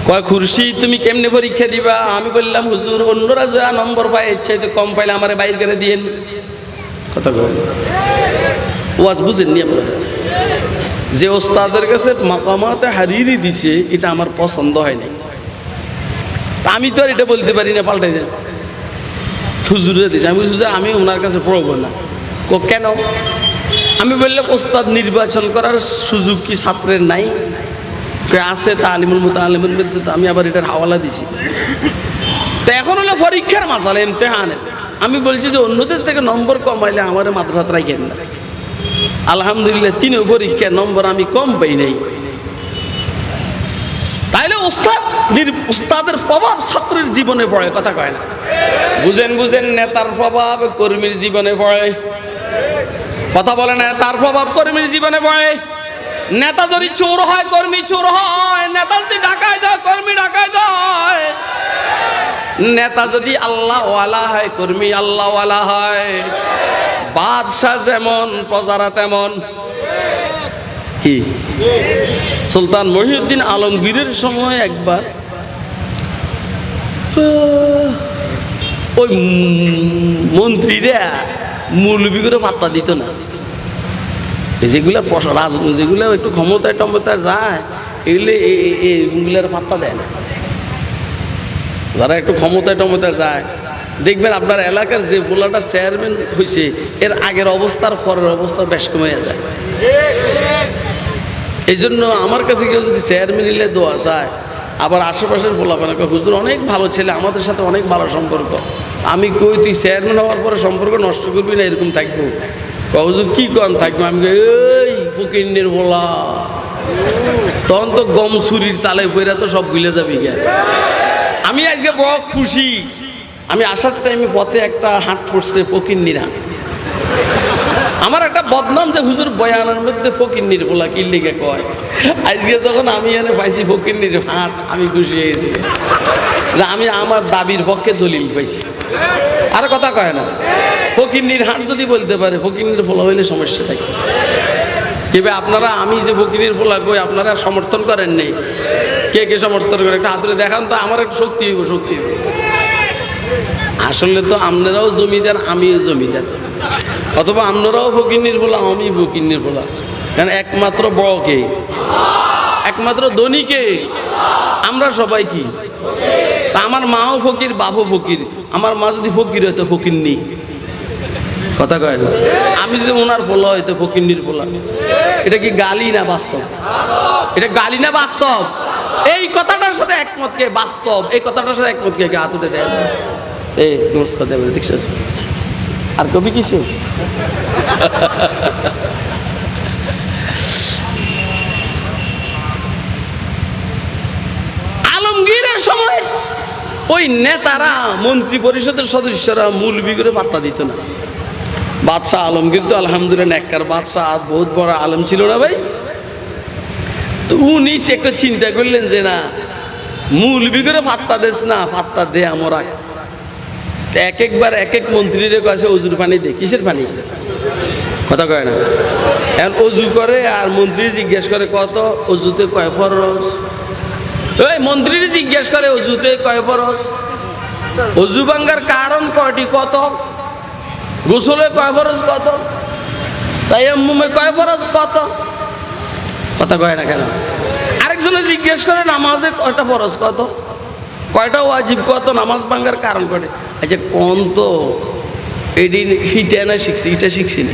কয় খুরশিদ তুমি কেমনে পরীক্ষা দিবা? আমি বললাম হুজুর অন্যরা যা নম্বর পায় এর চাইতে কম পাইলে আমার বাইর করে দিয়েন। কথা বলেন, ওয়াজ বুঝেননি আপনারা? যে ওস্তাদের কাছে মাকামাতে হারিরি দিছে এটা আমার পছন্দ হয় নাই, আমি তো আর এটা বলতে পারি না পাল্টাই দেন। হুজুরে দিছে, আমি হুজুর আমি ওনার কাছে পড়বো না। কেন? আমি বললাম ওস্তাদ নির্বাচন করার সুযোগ কি ছাত্রের নাই? আছে, তালিমুল মুতাআল্লিমের মধ্যে তো আমি আবার এটার হাওয়ালা দিছি। তো এখন হলো পরীক্ষার মাসালা, ইমতেহানের। আমি বলছি যে অন্যদের থেকে নম্বর কমাইলে আমার মাদ্রাসাত রাখেন না। আলহামদুলিল্লাহ 3 পরীক্ষার নম্বর আমি কম পাই নাই। তাইলে ওস্তাদের প্রভাব ছাত্রের জীবনে পড়ে, কথা কয় না? বুঝেন বুঝেন, নেতার প্রভাব কর্মীর জীবনে পড়ে। কথা বলে না, তার প্রভাব কর্মীর জীবনে পড়ে। নেতা যদি চোর হয়, কর্মী চোর হয়। নেতা যদি ডাকায় দেয়, কর্মী ডাকায় দেয়। নেতা যদি আল্লাহওয়ালা হয়, কর্মী আল্লাহওয়ালা হয়। বাদশাহ যেমন প্রজারা তেমন। কি সুলতান মহিউদ্দিন আলমগীরের সময় একবার ওই মন্ত্রীরা মৌলবি করে পাত্তা দিত না। যেগুলা যেগুলো একটু ক্ষমতায় টমতায় যায় এগুলার পাত্তা দেয় না। যারা একটু ক্ষমতায় টমতায় যায়, দেখবেন আপনার এলাকার যে পোলাটা চেয়ারম্যান হয়েছে এর আগের অবস্থার পরের অবস্থা বেশ কমে যায়। এই জন্য আমার কাছে কেউ যদি চেয়ারম্যান নিলে দোয়া চায়, আবার আশেপাশের পোলাপানে হুজুর অনেক ভালো ছেলে, আমাদের সাথে অনেক ভালো সম্পর্ক। আমি কই তুই চেয়ারম্যান হওয়ার পরে সম্পর্ক নষ্ট করবি না, এরকম থাকবো। হুজুর কি কম থাকবো? আমি এই ফকিন্নের বলা, তখন তো গম ছুরির তালে ফেরা তো সব ভুলে যাবি গে। আমি আজকে বড় খুশি, আমি আসার টাইমে পথে একটা হাট পড়ছে ফকিন্নির হাট। আমার একটা বদনাম যে হুজুর বয়ানের মধ্যে ফকিন্নির বলা কি লিখে কয়। আজকে যখন আমি এনে পাইছি ফকিন্নির হাট, আমি খুশি হয়েছি যে আমি আমার দাবির পক্ষে দলিল পাইছি। আর কথা কয় না, ফকিন্নির হাট যদি বলতে পারে ফকিন্নির ফোলা হইলে সমস্যা থাকে। তবে আপনারা, আমি যে ফকিন্নির ফোলা কই আপনারা সমর্থন করেন নেই। কে কে সমর্থন করে একটা হাতুড়ে দেখান তো, আমার একটু শক্তি হইব, শক্তি হইব। আসলে তো আপনারাও জমিদার, আমিও জমিদার, অথবা আপনারাও ফকিন্নির ফোলা, আমি ফকিন্নির ফোলা। কারণ একমাত্র বড় কে? একমাত্র ধনী কে? আমরা সবাই কি? তা আমার মাও ফকির, বাপও ফকির। আমার মা যদি ফকির হয়তো ফকিন্নি। কথা কয় না? আমি যদি ওনার ফোলা হয়তো ফকিন্নির ফোলা। এটা কি গালি না বাস্তব? এটা গালি না বাস্তব? এই কথাটার সাথে একমত কে? বাস্তব। এই কথাটার সাথে একমত কে? হাত উঠে দেয়। এই কথা বলে দেখছ আর কবি কিছু? আলমগীরের সময় ওই নেতারা, মন্ত্রী পরিষদের সদস্যরা মৌলবি করে পাত্তা দিত না। বাদশাহ আলমগীর তো আলহামদুলিল্লাহ নেককার বাদশাহ, বহুত বড় আলেম ছিল না ভাই? তো উনি একটা চিন্তা করলেন যে না, মৌলবি করে পাত্তা দেস না, পাত্তা দে আমরা। এক একবার এক এক মন্ত্রীর কাছে অজুর পানি দে। কিসের পানি? কথা কয় না? এখন অজু করে আর মন্ত্রী জিজ্ঞেস করে কত, অজুতে কয় ফরজ? ওই মন্ত্রী জিজ্ঞেস করে অজুতে কয় ফরজ? অজু ভাঙ্গার কারণ কয়টি, কত? গোসলে কয় ফরজ, কত? তায়াম্মুমে কয় ফরজ, কত? কথা কয় না কেন? আরেকজনে জিজ্ঞেস করে নামাজে কয়টা ফরজ, কত? কয়টা ওয়াজিব, কত? নামাজ ভাঙ্গার কারণ করে। আচ্ছা কোন তো এদিন হিটা না শিখছি, এটা শিখছি না।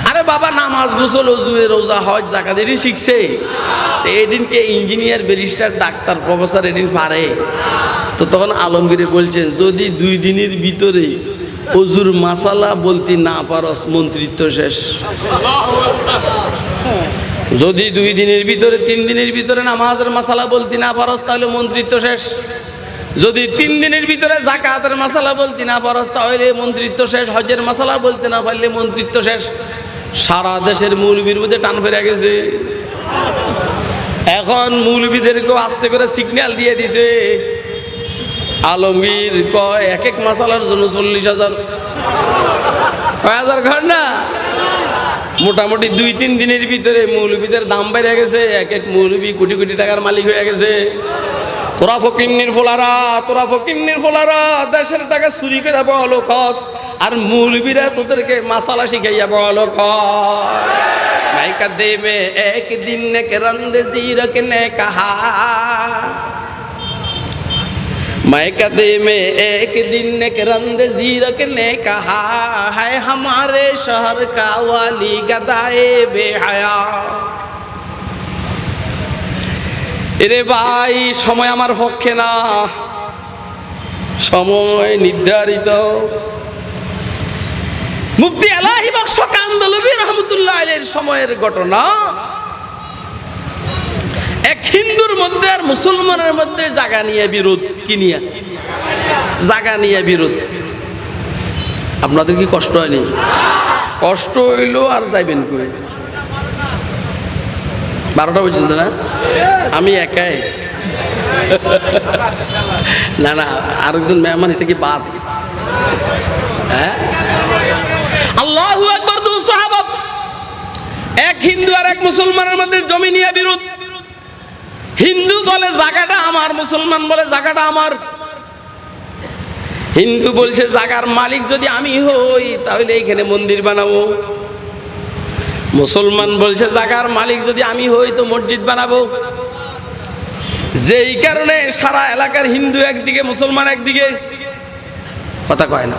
আরে বাবা, নামাজ, গোসল, ওযু, রোজা, হজ, যাকাত এদিন শিখছে। এদিনকে ইঞ্জিনিয়ার, ব্যারিস্টার, ডাক্তার, প্রফেসর এদিন পারে। তো তখন আলমগীরে বলছেন, যদি 2 দিনের ভিতরে ওযুর মাসালা বলতে না পারস, মন্ত্রিত্ব শেষ। যদি 2 দিনের ভিতরে, 3 দিনের ভিতরে নামাজের মাসালা বলতে না পারস, তাহলে মন্ত্রিত্ব শেষ। যদি 3 দিনের ভিতরে যাকাতের মাসালা বলতে না পারস তাহলে মন্ত্রিত্ব শেষ, হজের মাসালা বলতে না পারলে মন্ত্রিত্ব শেষ। সারা দেশের মৌলবীর মধ্যে টান ফেরে গেছে। এখন মৌলবীদেরকেও আস্তে করে সিগন্যাল দিয়ে দিছে। আলমগীর কয় এক এক মাসালার জন্য 40,000, কয় হাজার ঘর না, মোটামুটি 2-3 দিনের ভিতরে মৌলবীদের দাম বেড়ে গেছে। এক এক মৌলবী কোটি কোটি টাকার মালিক হয়ে গেছে। তোরা ফকিন্নির ফোলারা দেশের টাকা চুরি করে বলো খস, আর মৌলবীরা তোদেরকে মাসালা শিখাইয়া বলো খস। মাইকা দে মে একদিন কে রন্দে জিরক নে কাহা, मायका दे में एक दिन के रंद जीरक ने कहा है हमारे शहर का वाली गदाए बेहया। এরে ভাই সময় আমার পক্ষে না, সময় নির্ধারিত। মুফতি এলাহি বক্স কান্দলবী রহমতুল্লাহ আলাইহির সময়ের ঘটনা। এক হিন্দুর মধ্যে আর মুসলমানের মধ্যে জায়গা নিয়ে বিরোধ। কি নিয়ে? জায়গা নিয়ে বিরোধ। আপনাদের কি কষ্ট হয়নি? কষ্ট হইলো আর যাইবেন কই? 12টা পর্যন্ত না, আমি একাই না না আরেকজন মেহমান, এটা কি বাদ? হ্যাঁ, আল্লাহু আকবার। দু সাহাবা, এক হিন্দু আর এক মুসলমানের মধ্যে জমি নিয়ে বিরোধ। হিন্দু বলে জায়গাটা আমার, মুসলমান বলে জায়গাটা আমার। হিন্দু বলছে জায়গার মালিক যদি আমি হই তাহলে এইখানে মন্দির বানাবো। মুসলমান বলছে জায়গার মালিক যদি আমি হই তো মসজিদ বানাবো। যেই কারণে সারা এলাকার হিন্দু একদিকে, মুসলমান একদিকে, কথা কয় না।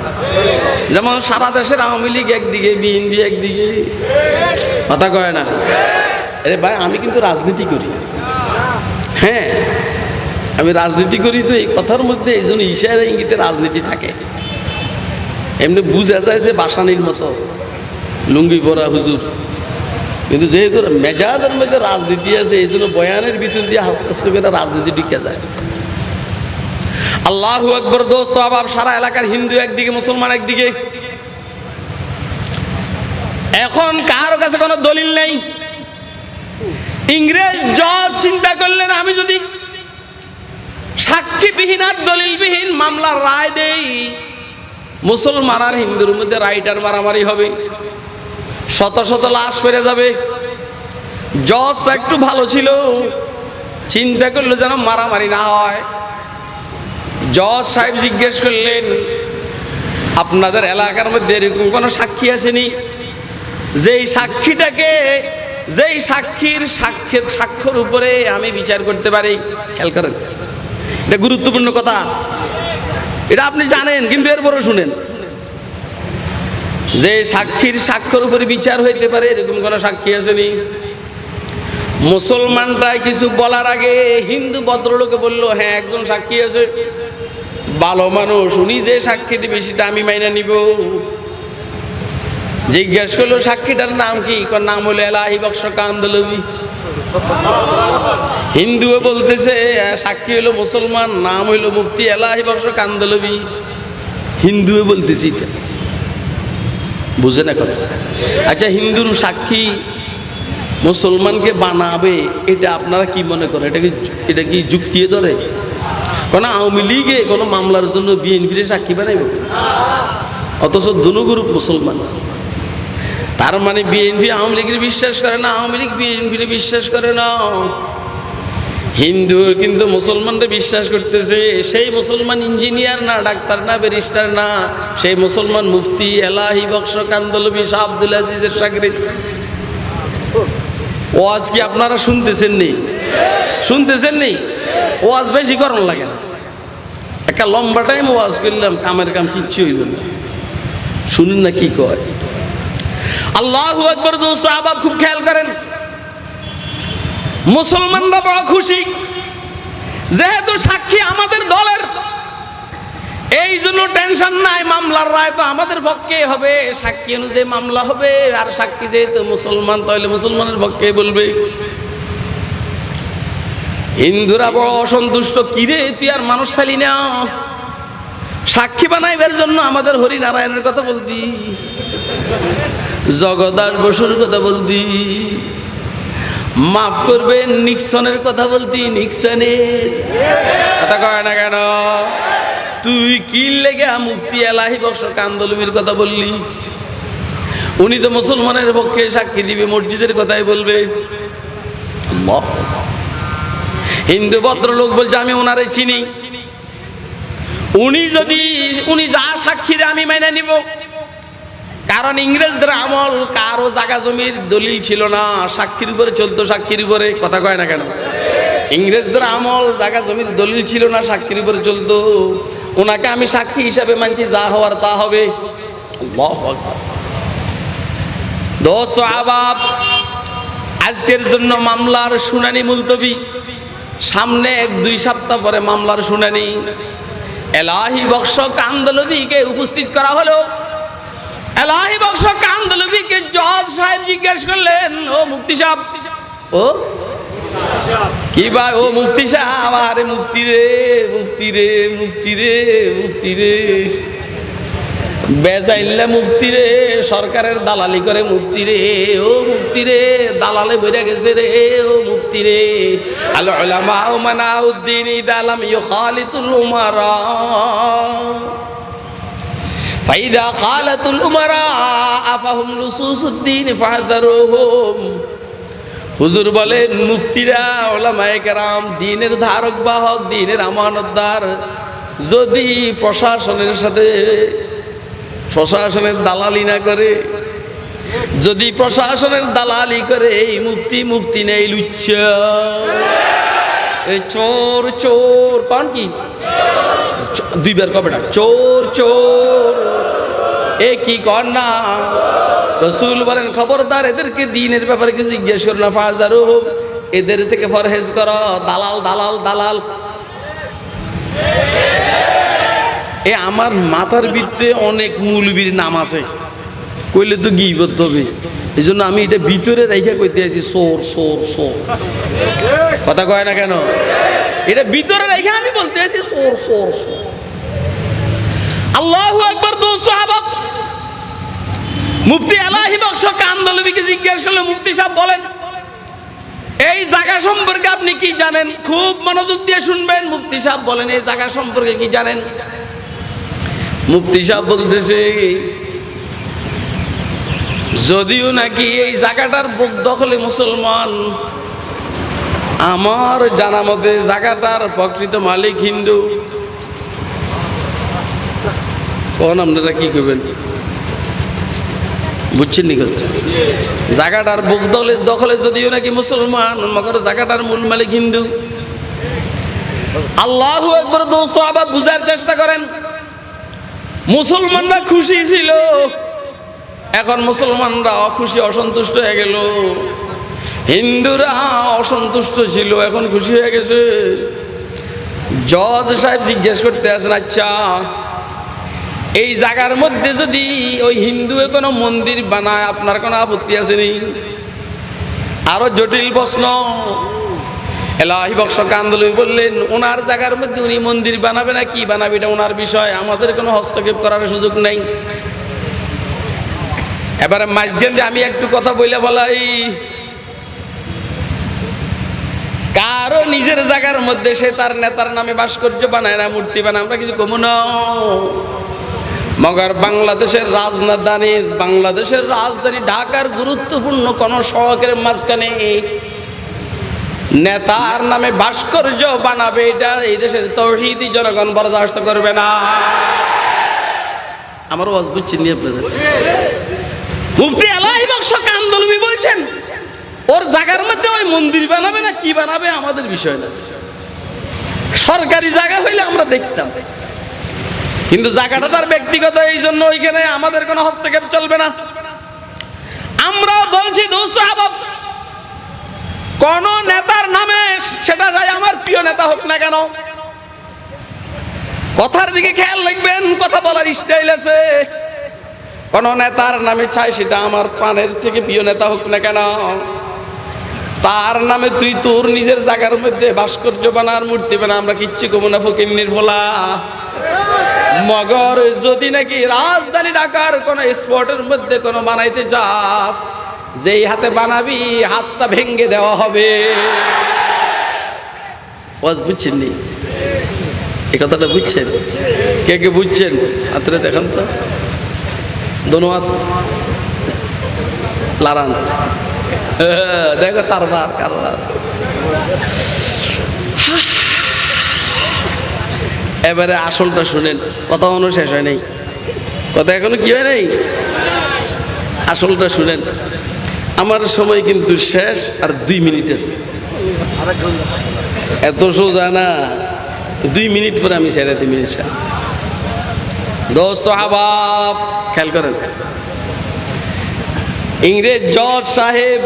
যেমন সারা দেশের আওয়ামী লীগ একদিকে, বিএনপি একদিকে, কথা কয় না। আরে ভাই আমি কিন্তু রাজনীতি করি, হ্যাঁ আমি রাজনীতি করি, তো এই কথার মধ্যে এই জন্য ইশারা ইঙ্গিতে রাজনীতি থাকে। এমনি বুঝা যায় যে বাসানির মতো লুঙ্গি পরা হুজুর, কিন্তু যেহেতু মেজাজের মধ্যে রাজনীতি আছে এই জন্য বয়ানের ভিতর দিয়ে আস্তে আস্তে করে রাজনীতি ঢুকে যায়। আল্লাহু আকবার। দোস্ত আবার সারা এলাকার হিন্দু একদিকে, মুসলমান একদিকে। এখন কারো কাছে কোনো দলিল নেই। ইংরেজ জজ চিন্তা করলেন আমি যদি সাক্ষীবিহীন আর দলিলবিহীন মামলার রায় দেই, মুসলমান আর হিন্দুর মধ্যে রাইটার মারামারি হবে, শত শত লাশ ফেরে যাবে। জজটা একটু ভালো ছিল, চিন্তা করলো যেন মারামারি না হয়। জজ সাহেব জিজ্ঞেস করলেন আপনাদের এলাকার মধ্যে এরকম কোনো সাক্ষী আসেনি যেই সাক্ষীটাকে, যেই সাক্ষীর সাক্ষ্যের উপরে আমি বিচার করতে পারি? খেয়াল করেন, এটা গুরুত্বপূর্ণ কথা, এটা আপনি জানেন কিন্তু এরপরও শুনেন। যে সাক্ষীর সাক্ষ্যের উপরে বিচার হইতে পারে এরকম কোন সাক্ষী আসেনি। মুসলমানটাই কিছু বলার আগে হিন্দু ভদ্রলোকে বলল হ্যাঁ একজন সাক্ষী আছে, ভালো মানুষ, উনি যে সাক্ষী দিবে সেটা আমি মাইনা নিব। জিজ্ঞেস করলো সাক্ষীটার নাম কি? নাম হলো এলাহি বক্স কান্দলবী। হিন্দুও বলতেছে সাক্ষী হলো মুসলমান, নাম হইল মুফতি এলাহি বক্স কান্দলবী। হিন্দুও বলতেছি, এটা বুঝে না কথা। আচ্ছা হিন্দুর সাক্ষী মুসলমানকে বানাবে, এটা আপনারা কি মনে করেন? এটা কি যুক্তিয়ে ধরে? কোন আওয়ামী লীগে কোনো মামলার জন্য বিএনপির সাক্ষী বানাইবে? অথচ দুনো গ্রুপ মুসলমান। তার মানে বিএনপি আওয়ামী লীগের বিশ্বাস করে না, আওয়ামী লীগ বিএনপির বিশ্বাস করে না। হিন্দু কিন্তু মুসলমানদের বিশ্বাস করতেছে। সেই মুসলমান ইঞ্জিনিয়ার না, ডাক্তার না, ব্যারিস্টার না, সেই মুসলমান মুফতি এলাহি বক্স কান্দলবী শাহ আব্দুল আজিজের শাগরিদ। ওয়াজ কি আপনারা শুনতেছেন নি? শুনতেছেন নি? ওয়াজ বেশি করণ লাগে না, একটা লম্বা টাইম ওয়াজ করলাম, কামের কাম কিচ্ছু হইল না। শুনুন না কি কয়। আল্লাহু আকবার। দোস্ত আবার খুব খেয়াল করেন, মুসলমানরা বড় খুশি যেহেতু সাক্ষী আমাদের দলের, এই জন্য টেনশন নাই, মামলার রায় তো আমাদের পক্ষে হবে, সাক্ষী অনুযায়ী মামলা হবে, আর সাক্ষী যেহেতু মুসলমান তাহলে মুসলমানের পক্ষে বলবে। হিন্দুরা বড় অসন্তুষ্ট, কিরে তুই আর মানুষ ফেলি না, সাক্ষী বানাইবার জন্য আমাদের হরিনারায়ণের কথা বলতি, জগদাস বসুর কথা বলতি, মাফ করবেন নিক্সনের কথা বলতি, নিক্সনের কথা কয় না কেন? তুই কি লেগে মুফতি এলাহি বক্স কান্দলবির কথা বললি? উনি তো মুসলমানের পক্ষে সাক্ষী দিবে, মসজিদের কথাই বলবে। হিন্দু ভদ্রলোক বলছে আমি ওনারে চিনি, উনি যা সাক্ষী দেয় আমি মেনে নিব। কারণ ইংরেজদের আমল কারো জায়গা জমির দলিল ছিল না, সাক্ষীর উপরে চলতো, সাক্ষীর উপরে কথা কয় না কেন? ইংরেজদের আমল জায়গা জমির দলিল ছিল না, সাক্ষীর উপরে চলতো। ওনাকে আমি সাক্ষী হিসাবে মানছি, যা হওয়ার তা হবে। দোস্ত আবাব, আজকের জন্য মামলার শুনানি মুলতবি, সামনে 1-2 সপ্তাহ পরে মামলার শুনানি। এলাহি বক্স কান্দলবিকে উপস্থিত করা হলো। এলাহি বক্স কান্দলবিকে জজ সাহেব জিজ্ঞেস করলেন, ও মুফতি সাহেব, ও কি ভাই, ও মুফতি সাহেব, আরে মুফতি রে, মুফতি রে, মুফতি রে, মুফতি রে, বেজাইল্লা মুফতি রে, সরকারের দালালি করে মুফতি রে, ও মুফতি রে, দালালে বইরা গেছে রে, ও মুফতি রে। আল উলামা মানাউদ্দিন ইদালাম ইউখালিতুল উমারা ফাইদা খালাতুল উমারা আফাহুম লুসুসুদ্দিন ফাহদারুহুম। হুজুর বলেন, মুফতিরা, উলামায়ে কেরাম, দ্বীনের ধারক বাহক, দ্বীনের আমানতদার, যদি প্রশাসনের দালালি না করে, যদি প্রশাসনের দালালি করে, এই মুফতি নেই লুচ্চা, এই চোর চোর, কোন কি 2 বার কবে না, চোর চোর, এ কি কর না? রাসূল বলেন, খবরদার এদেরকে দ্বীনের ব্যাপারে কিছু জিজ্ঞেস করো না, ফাহজারুহুম, এদের থেকে পরহেজ করো। দালাল দালাল দালাল। এ আমার মাথার ভিতরে অনেক মৌলবীর নাম আছে, কইলে তো গীবত হবে, এই জন্য আমি এটা ভিতরে রেখে কইতে আছি, সোর সোর সোর, কথা কয় না কেন? এটা ভিতরে রেখে আমি বলতে আছি সোর সোর সোর। আল্লাহু আকবার। দোস্ত আহবাব, মুফতি এলাহি বক্স কান্দলবিকে জিজ্ঞেস করলো, মুফতি সাহেব বলেন, এই জায়গা সম্পর্কে আপনি কি জানেন? খুব মনোযোগ দিয়ে শুনবেন। মুফতি সাহেব বলেন, এই জায়গা সম্পর্কে কি জানেন? মুফতি সাহেব বলতেছে, যদিও নাকি এই জায়গাটার বুক দখলে মুসলমান, আমার জানা মতে জায়গাটার প্রকৃত মালিক হিন্দু। কোন আপনারা কি করবেন, বুঝছেন নি? জায়গাটার বুক দখলে যদিও নাকি মুসলমান, মগর জায়গাটার মূল মালিক হিন্দু। আল্লাহু আকবার। দোস্ত আবার বুঝার চেষ্টা করেন, মুসলমানরা খুশি ছিল, এখন মুসলমানরা অখুশি, অসন্তুষ্ট হয়ে গেল। হিন্দুরা অসন্তুষ্ট ছিল, এখন খুশি হয়ে গেছে। জজ সাহেব জিজ্ঞেস করতে আসেন, আচ্ছা এই জায়গার মধ্যে যদি ওই হিন্দু কোনো মন্দির বানায়, আপনার কোনো আপত্তি আসেনি? আরো জটিল প্রশ্ন। এলাহি বক্স কান্দলবি বললেন, ওনার জায়গার মধ্যে উনি মন্দির বানাবে না কি বানাবে এটা ওনার বিষয়, আমাদের কোনো হস্তক্ষেপ করার সুযোগ নেই। এবারে মাঝখানে আমি একটু কথা বলাই, কারো নিজের জায়গার মধ্যে সে তার নেতার নামে ভাস্কর্য বানায় না, মূর্তি বানায়, আমরা কিছু কমু না। মগর বাংলাদেশের রাজধানী ঢাকার গুরুত্বপূর্ণ কোন শহরের মাঝখানে নেতার নামে ভাস্কর্য বানাবে, এটা এই দেশের তাওহীদি জনগণ বরদাস্ত করবে না। আমার ওয়াজ বুঝছেন নি আপনারা? মুফতি এলাহি বক্স কান্দলবি বলছেন, ওর জায়গার মধ্যে ওই মন্দির বানাবে না কি বানাবে আমাদের বিষয় না, সরকারি জায়গা হইলে আমরা দেখতাম, কিন্তু জায়গাটা তার ব্যক্তিগত, এই জন্য ওইখানে আমাদের কোনো হস্তক্ষেপ চলবে না। আমরা বলছি দোস্ত আহবাব, কোন নেতার নামে, সেটা যাই আমার প্রিয় নেতা হোক না কেন, কথার দিকে খেয়াল রাখবেন, কথা বলার স্টাইল আছে। কোন নেতার নামে চাই, সেটা আমার প্রাণের থেকে প্রিয় নেতা হোক না কেন, তার নামে তুই তোর নিজের জায়গার মধ্যে ভাস্কর্য বানার মূর্তি বানা, আমরা কিচ্ছু কমু না, ফকিন্নির ফোলা। মগর যদি নাকি রাজধানী ঢাকার কোন স্পটের মধ্যে কোন বানাইতে চাস, যেই হাতে বানাবি হাতটা ভেঙে দেওয়া হবে। বুঝছেন নি এই কথাটা? বুঝছেন? কে কে বুঝছেন? হাতরে দেখান তো, দোনো হাত লারান। দেখো তারবার কারবার। এবারে আসলটা শুনেন, কথা এখনো শেষ হয় নাই, কথা এখনো কি হয় নাই, আসলটা শুনেন। আমার সময় কিন্তু শেষ, আর 2 মিনিট আছে। এত সোজা না, 2 মিনিট পরে আমি ছেড়ে 2 মিনিট। দোস্ত আহবাব খেয়াল করেন, ইংরেজ জজ সাহেব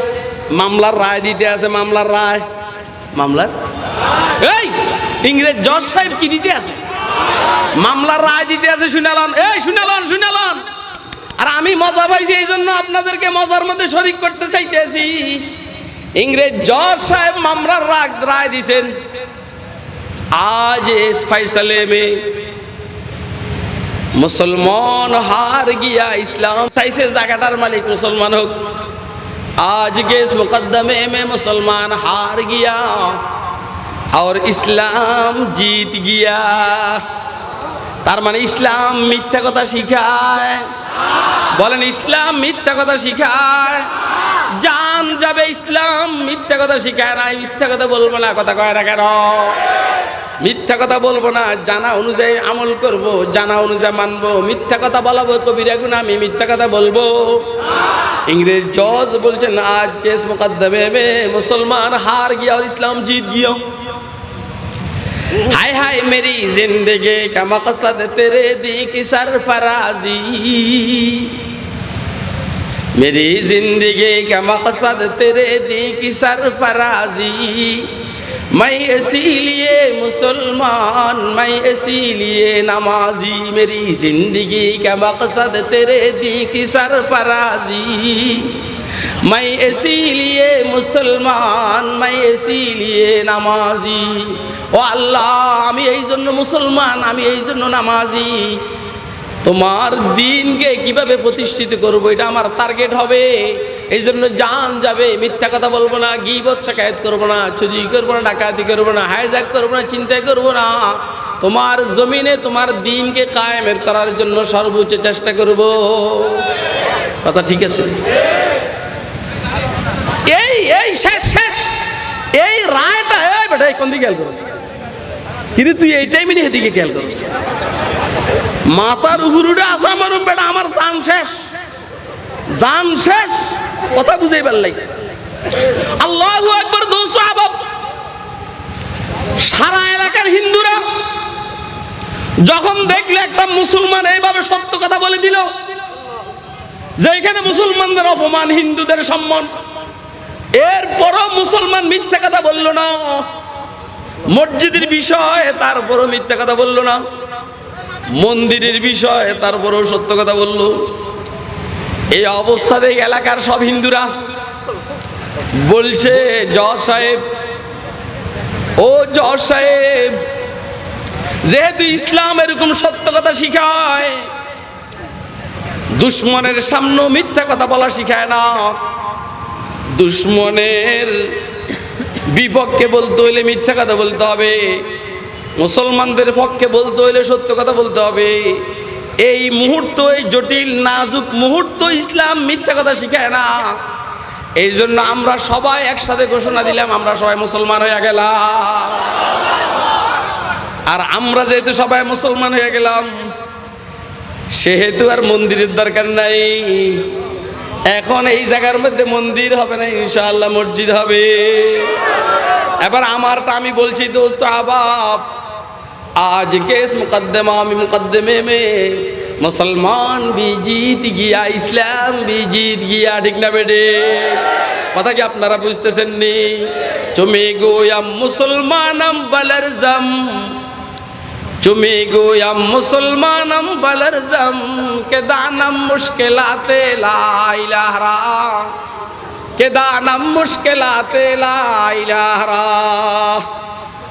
মামলার রায় দিতে আছে। মামলার রায়, মামলার এই ইংরেজ জজ সাহেব কি দিতে আছে? মামলার রায় দিতে আছে। শুনালান, এই শুনালান, শুনালান। আর আমি মজা পাইছি, এই জন্য আপনাদেরকে মজার মধ্যে শরীক করতে চাইতেছি। ইংরেজ জজ সাহেব মামলার রায় দিছেন। आज इस फैसले में मुसलमान हार गया, इस्लाम ऐसे जगहदार मालिक मुसलमान हो। आज के इस मुकदमे में मुसलमान हार गया और इस्लाम जीत गया। तार माने इस्लाम मिथ्या कथा शिखाय। बोलेन इस्लाम मिथ्या कथा शिखाय। जान जाबे इस्लाम मिथ्या कथा शिखाय ना। मिथ्या कथा बोलबो ना, कथा कय ना केन? মিথ্যা কথা বলবো না, জানা অনুযায়ী আমল করব, জানা অনুযায়ী মানবো। মিথ্যা কথা বলাবো কবিরা গুনাহ, আমি মিথ্যা কথা বলবো? इंग्रेज जज बोलছেন आज के इस मुकदमे में मुसलमान हार गया और इस्लाम जीत गया। हाय हाय मेरी जिंदगी का मकसद तेरे दी की सरफराजी, मेरी जिंदगी का मकसद तेरे दी की सरफराजी। मैं इसीलिए मुसलमान, मैं इसीलिए नमाजी। मेरी जिंदगी का मकसद तेरे दी की सरफराजी। मैं इसीलिए मुसलमान, मैं इसीलिए नमाजी। ও আল্লাহ, আমি এই জন্য মুসলমান, আমি এই জন্য নামাজি। তোমার দিনকে কিভাবে প্রতিষ্ঠিত করব, এটা আমার টার্গেট হবে। এই জন্য জান যাবে, মিথ্যা কথা বলবো না, গীবত শিকায়ত করবো না, চুরি করবো না, ডাকাতি করবো না, হাইজ্যাক করবো না, চিন্তা করবো না। তোমার জমিনে তোমার দিনকে কায়েমের করার জন্য সর্বোচ্চ চেষ্টা করব। কথা ঠিক আছে? এই এই শেষ শেষ এই রায়টা, এই বেটা কোন দিকে খেয়াল করছ? কিন্তু তুই এই টাইমে এদিকে খেয়াল করছ। মাথার উপরে আসা মারুম বেটা, আমার জান শেষ, জান শেষ। কথা বুঝাই পারলাই? আল্লাহু আকবার। দোস্ত আহবাব, সারা এলাকার হিন্দুরা যখন দেখলে একটা মুসলমান এইভাবে সত্য কথা বলে দিল, যে এখানে মুসলমানদের অপমান, হিন্দুদের সম্মান, এরপরও মুসলমান মিথ্যা কথা বলল না। মসজিদের বিষয় তারপরও মিথ্যা কথা বলল না, মন্দিরের বিষয় তারপরও সত্য কথা বলল। এই অবস্থাতে এলাকার সব হিন্দুরা বলছে, জজ সাহেব, ও জজ সাহেব, যেহেতু ইসলাম এরকম সত্য কথা শিখায়, দুশ্মনের সামনে মিথ্যা কথা বলা শিখায় না। দুশ্মনের বিপক্ষে বলতে হইলে মিথ্যা কথা বলতে হবে, মুসলমানদের পক্ষে বলতে হইলে সত্য কথা বলতে হবে। এই মুহূর্ত, এই জটিল নাজুক মুহূর্ত ইসলাম মিথ্যা কথা শিখায় না। এই জন্য আমরা সবাই একসাথে ঘোষণা দিলাম, আমরা সবাই মুসলমান হয়ে গেলাম। আর আমরা যেহেতু সবাই মুসলমান হয়ে গেলাম, সেহেতু আর মন্দিরের দরকার নাই। এখন এই জায়গার মধ্যে মন্দির হবে না, ইনশাআল্লাহ মসজিদ হবে। এবার আমারটা আমি বলছি। দোস্ত আহবাব, आज के इस मुकदमे में मुसलमान भी जीत गया, इस्लाम भी जीत गया। ठीक ना बेटे? কথা কি আপনারা বুঝতেছেন নি? চুমি গোয়াম মুসলমানম বালারজম, চুমি গোয়াম মুসলমানম বালারজম কে দানম মুশকিলাতে লা ইলাহা। কেদানাম মুশকিলাতে লা ইলাহা।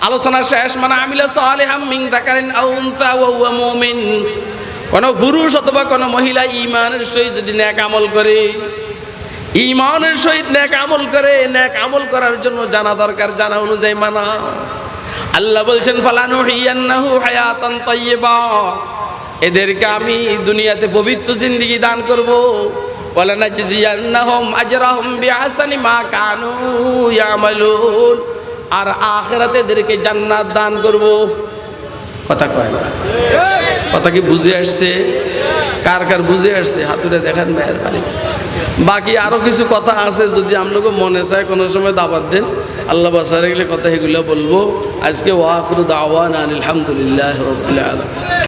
আলোচনা শেষ। মানে আমিলা সালিহাম মিন যাকারিন আও উনসা ওয়া হুয়া মুমিন, কোন পুরুষ অথবা কোন মহিলা ঈমানের সহিত যদি নেক আমল করে, ঈমানের সহিত নেক আমল করে, নেক আমল করার জন্য জানা দরকার, জানা অনুযায়ী মানা। আল্লাহ বলছেন ফালানুহিয়ান্নাহু হায়াতান তাইয়্যিবা, এদেরকে আমি দুনিয়াতে পবিত্র জিন্দেগি দান করব। ওয়ালানাজজিয়ান্নাহুম আজরাহুম বিআহসানি মা কানু ইয়ামালুন, আর আখিরাতে এদেরকে জান্নাত দান করব। কথা কয় না? কথা কি বুঝে আসছে? কার কার বুঝে আসছে হাতুড়ে দেখেন মেহেরবানি। বাকি আরো কিছু কথা আছে, যদি আপনাকে মনে চায় কোনো সময় দাওয়াত দেন, আল্লাহ বাসারে গেলে কথা এগুলো বলবো। আজকে ওয়া আখিরু দাওয়ানা আলহামদুলিল্লাহি রাব্বিল আলামিন।